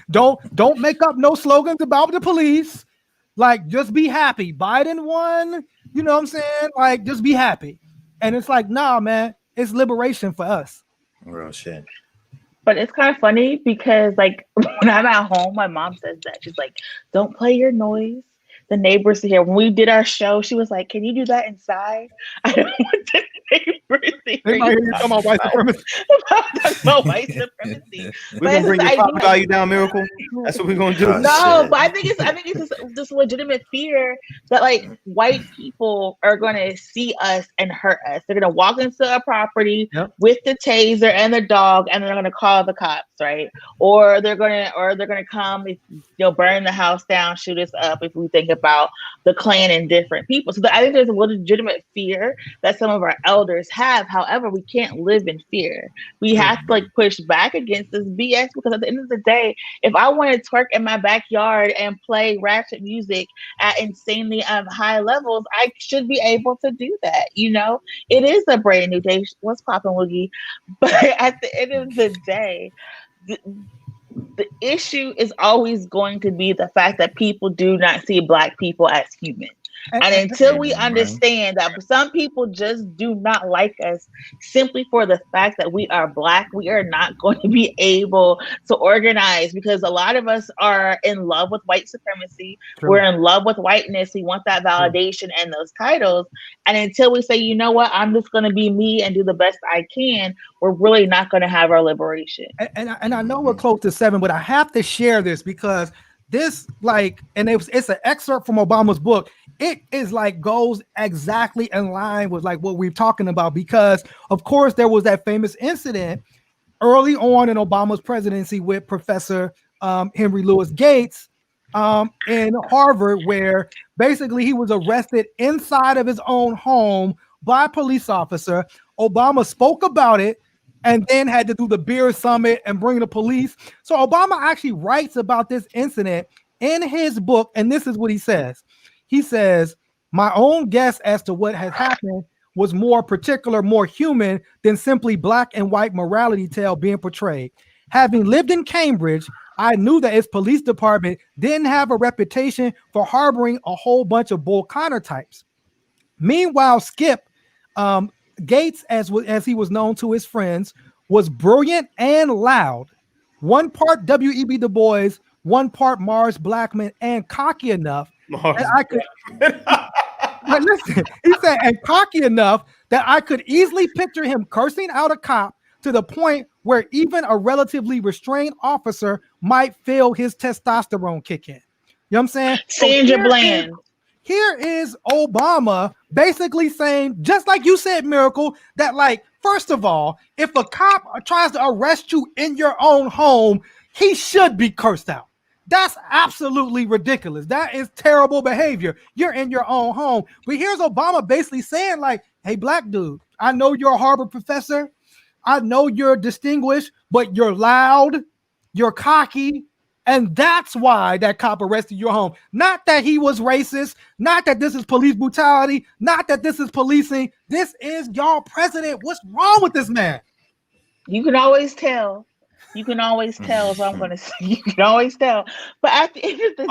Don't make up no slogans about the police. Like, just be happy. Biden won. You know what I'm saying? Like, just be happy. And it's like, nah, man, it's liberation for us. Real shit. But it's kind of funny because, like, when I'm at home, my mom says that. She's like, don't play your noise. The neighbors here. When we did our show, she was like, can you do that inside? I don't want the neighbors to hear you talking about white supremacy. About white supremacy. We're gonna bring your property value down, Miracle. That's what we're gonna do. No, but I think it's this legitimate fear that, like, white people are gonna see us and hurt us. They're gonna walk into a property with the taser and the dog, and they're gonna call the cops, right? Or they're gonna come, burn the house down, shoot us up if we think about the Klan and different people. So I think there's a legitimate fear that some of our elders have. However, we can't live in fear. We have to, like, push back against this BS, because at the end of the day, if I want to twerk in my backyard and play ratchet music at insanely high levels, I should be able to do that. You know, it is a brand new day. What's poppin', Woogie? But at the end of the day, the issue is always going to be the fact that people do not see Black people as human. And until we understand that some people just do not like us simply for the fact that we are Black, we are not going to be able to organize, because a lot of us are in love with white supremacy. True. We're in love with whiteness. We want that validation and those titles. And until we say, you know what, I'm just going to be me and do the best I can, we're really not going to have our liberation. And I know we're close to 7, but I have to share this because this, like, and it's an excerpt from Obama's book. It is like goes exactly in line with like what we're talking about, because of course there was that famous incident early on in Obama's presidency with Professor Henry Louis Gates in Harvard, where basically he was arrested inside of his own home by a police officer. Obama spoke about it and then had to do the beer summit and bring the police. So Obama actually writes about this incident in his book, and this is what he says. He says, my own guess as to what has happened was more particular, more human than simply Black and white morality tale being portrayed. Having lived in Cambridge, I knew that its police department didn't have a reputation for harboring a whole bunch of Bull Connor types. Meanwhile, Skip Gates, as he was known to his friends, was brilliant and loud. One part W.E.B. Du Bois, one part Morris Blackman, and cocky enough that I could. But listen, he said, and cocky enough that I could easily picture him cursing out a cop to the point where even a relatively restrained officer might feel his testosterone kick in. You know what I'm saying? Sandra Bland. here is Obama basically saying, just like you said, Miracle, that like, first of all, if a cop tries to arrest you in your own home, he should be cursed out. That's absolutely ridiculous. That is terrible behavior. You're in your own home. But here's Obama basically saying like, hey, black dude, I know you're a Harvard professor. I know you're distinguished, but you're loud, you're cocky, and that's why that cop arrested your home. Not that he was racist, not that this is police brutality, not that this is policing. This is y'all president. What's wrong with this man? You can always tell. You can always tell, so I'm going to say you can always tell. But at the end of the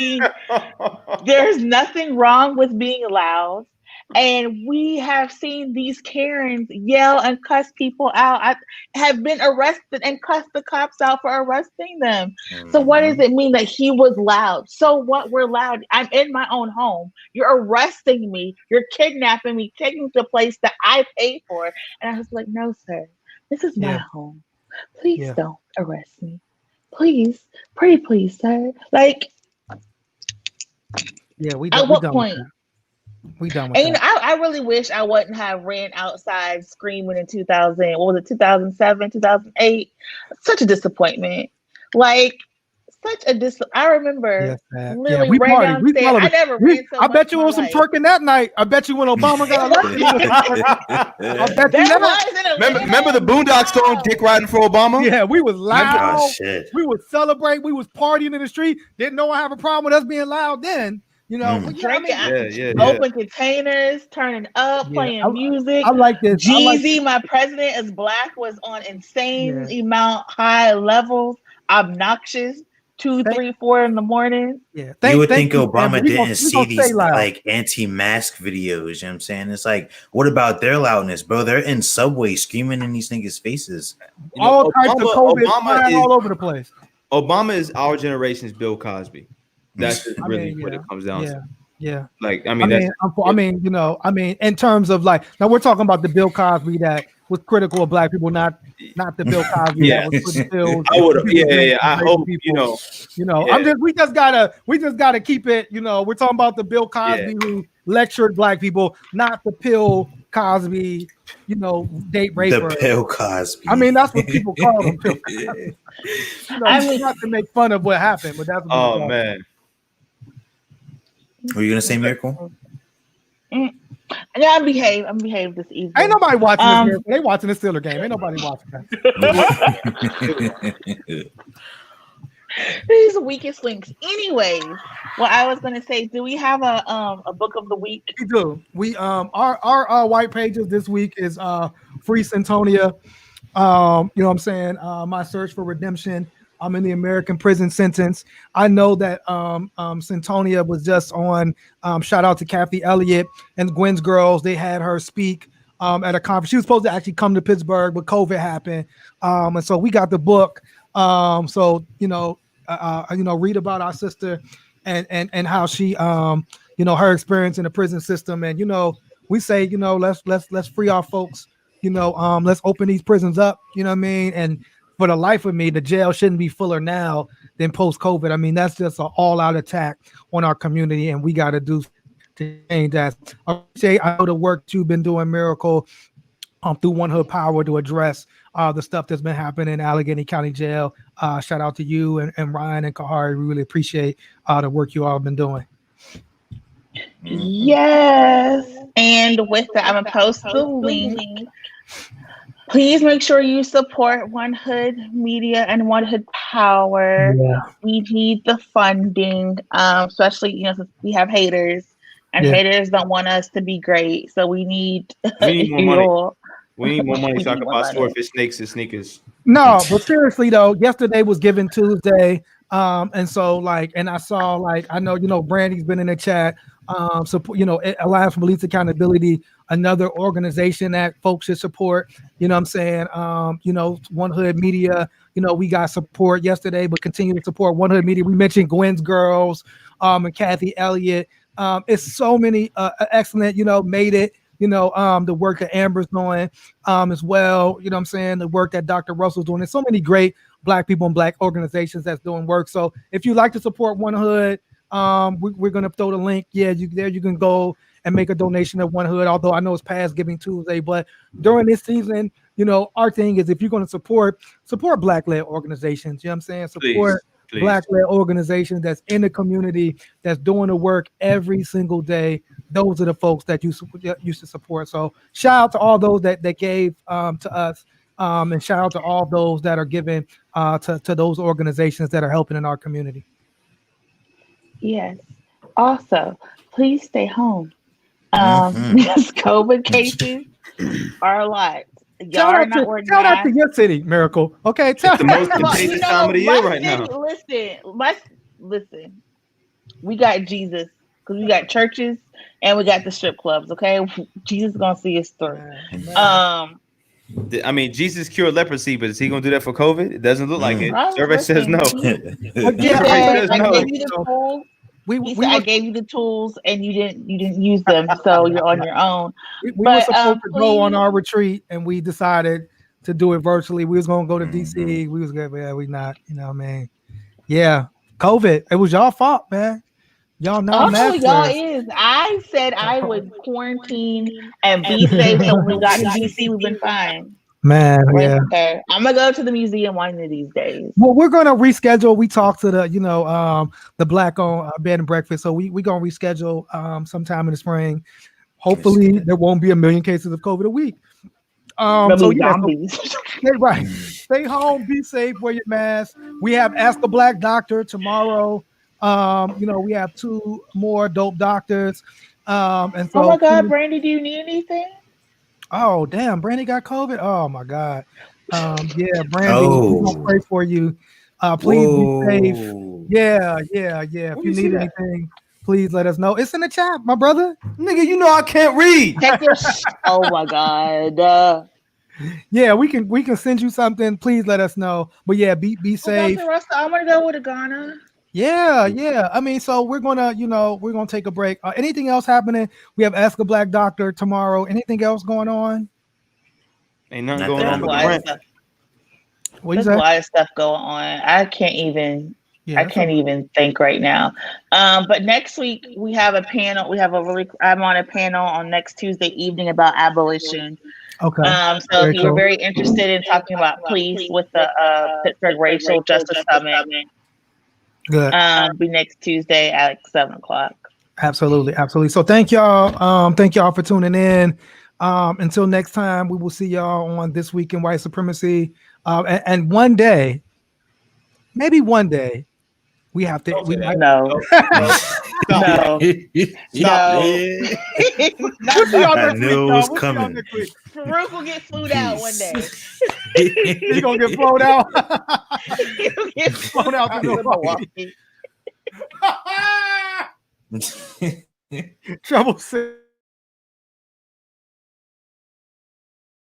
day, there's nothing wrong with being loud. And we have seen these Karens yell and cuss people out. I have been arrested and cussed the cops out for arresting them. So what does it mean that he was loud? So what? We're loud. I'm in my own home. You're arresting me. You're kidnapping me, taking me to a place that I paid for. And I was like, no, sir, this is my home. Please don't arrest me. Please, pretty please, sir. Like, at what point? We done with and that. I really wish I wouldn't have ran outside screaming in 2007, 2008. Such a disappointment. Like, I remember literally we ran partied. downstairs. I never ran so I bet you much on some twerking that night. I bet you when Obama got elected. I bet you that. Remember the Boondocks going dick riding for Obama? Yeah, we was loud. Oh, shit. We would celebrate. We was partying in the street. Didn't no one have a problem with us being loud then. You know, drinking, open containers, turning up, playing music. I like this. Jeezy, my president is black, was on insane amount, high levels, obnoxious. 2, 3, 4 in the morning. Yeah, you would think Obama didn't see these like anti-mask videos. You know what I'm saying? It's like, what about their loudness, bro? They're in subways screaming in these niggas' faces. All types of COVID all over the place. Obama is our generation's Bill Cosby. That's really what it comes down to. Yeah. Like, I mean, in terms of like, now we're talking about the Bill Cosby that was critical of black people, not the Bill Cosby that was putting pills. I would have. I hope people, we just gotta keep it. We're talking about the Bill Cosby who lectured black people, not the pill Cosby. Date raper. The Bill Cosby. I mean, that's what people call him. Not to make fun of what happened, but that's. What man. Were you gonna say Miracle? Yeah, I'm behave this evening. Ain't nobody watching this. They watching the Steeler game. Ain't nobody watching that. These are weakest links. Anyways, what I was gonna say, do we have a book of the week? We do. We our white pages this week is Free Centonia. You know what I'm saying? My search for redemption. I'm in the American prison sentence. I know that Centonia was just on. Shout out to Kathy Elliott and Gwen's Girls. They had her speak at a conference. She was supposed to actually come to Pittsburgh, but COVID happened, and so we got the book. So read about our sister and how she her experience in the prison system. And we say let's free our folks. Let's open these prisons up. You know what I mean? And for the life of me, the jail shouldn't be fuller now than post-COVID. I mean, that's just an all-out attack on our community, and we got to do to change that. I know the work you've been doing, Miracle, through One Hood Power to address the stuff that's been happening in Allegheny County Jail. Shout out to you and Ryan and Kahari. We really appreciate the work you all have been doing. Yes. And with that, I'm going to post the link. Please make sure you support One Hood Media and One Hood Power. Yeah. We need the funding, especially since we have haters, and haters don't want us to be great. So we need more money. We need more money so I can buy swordfish snakes and sneakers. No, but seriously though, yesterday was Giving Tuesday, and so and I saw I know Brandy's been in the chat. Alliance for Police Accountability, another organization that folks should support. You know what I'm saying? One Hood Media, we got support yesterday, but continue to support One Hood Media. We mentioned Gwen's Girls and Kathy Elliott. It's so many excellent, made it, the work that Amber's doing as well. You know what I'm saying? The work that Dr. Russell's doing. There's so many great Black people and Black organizations that's doing work. So if you like to support One Hood, We're gonna throw the link. Yeah, you can go and make a donation at One Hood. Although I know it's past Giving Tuesday, but during this season, our thing is if you're going to support Black-led organizations. You know what I'm saying? Support Black-led organizations that's in the community, that's doing the work every single day. Those are the folks that you used to support. So shout out to all those that gave to us, and shout out to all those that are giving to those organizations that are helping in our community. Yes. Also, please stay home. Because COVID cases are a lot. Shout out to your city, Miracle. Okay, it's the most contagious time of the year right now. Listen. We got Jesus because we got churches and we got the strip clubs. Okay, Jesus is gonna see us through. I mean, Jesus cured leprosy, but is he gonna do that for COVID? It doesn't look like it. Survey says no. I gave you the tools and you didn't use them, so you're on your own. We were supposed to go on our retreat and we decided to do it virtually. We was gonna go to DC. We was good, but we not, man. Yeah, COVID. It was y'all fault, man. Y'all not y'all is. I said I would quarantine and be safe, so when we got to DC, we've been fine. Man, yeah. Okay. I'm gonna go to the museum one of these days. Well, we're gonna reschedule. We talked to the Black on Bed and Breakfast, so we gonna reschedule sometime in the spring. Hopefully, there won't be 1 million cases of COVID a week. Stay home, be safe, wear your mask. We have Ask a Black Doctor tomorrow. We have 2 more dope doctors. And so, oh my God, Brandy, do you need anything? Oh damn, Brandy got COVID. Oh my God. Yeah, Brandy, we're gonna pray for you. Please be safe. Yeah. If you need anything, please let us know. It's in the chat, my brother. Nigga, I can't read. Oh my God. Yeah, we can send you something. Please let us know. But yeah, be safe. I'm gonna go with a Ghana. Yeah. I mean, so we're gonna take a break. Anything else happening? We have Ask a Black Doctor tomorrow. Anything else going on? Ain't nothing going on with the rent. There's a lot of stuff going on. I can't even think right now. But next week we have a panel. I'm on a panel on next Tuesday evening about abolition. Okay. So if you're very interested in talking about police with the Pittsburgh Racial Justice Summit, good. Be next Tuesday at 7:00. Absolutely. So thank y'all. Thank y'all for tuning in. Until next time, we will see y'all on This Week in White Supremacy. And one day, maybe one day, we have to. No. I knew it was coming. Farouk will get flued out one day. He's gonna get flown out. He'll get flown out to Milwaukee. Trouble.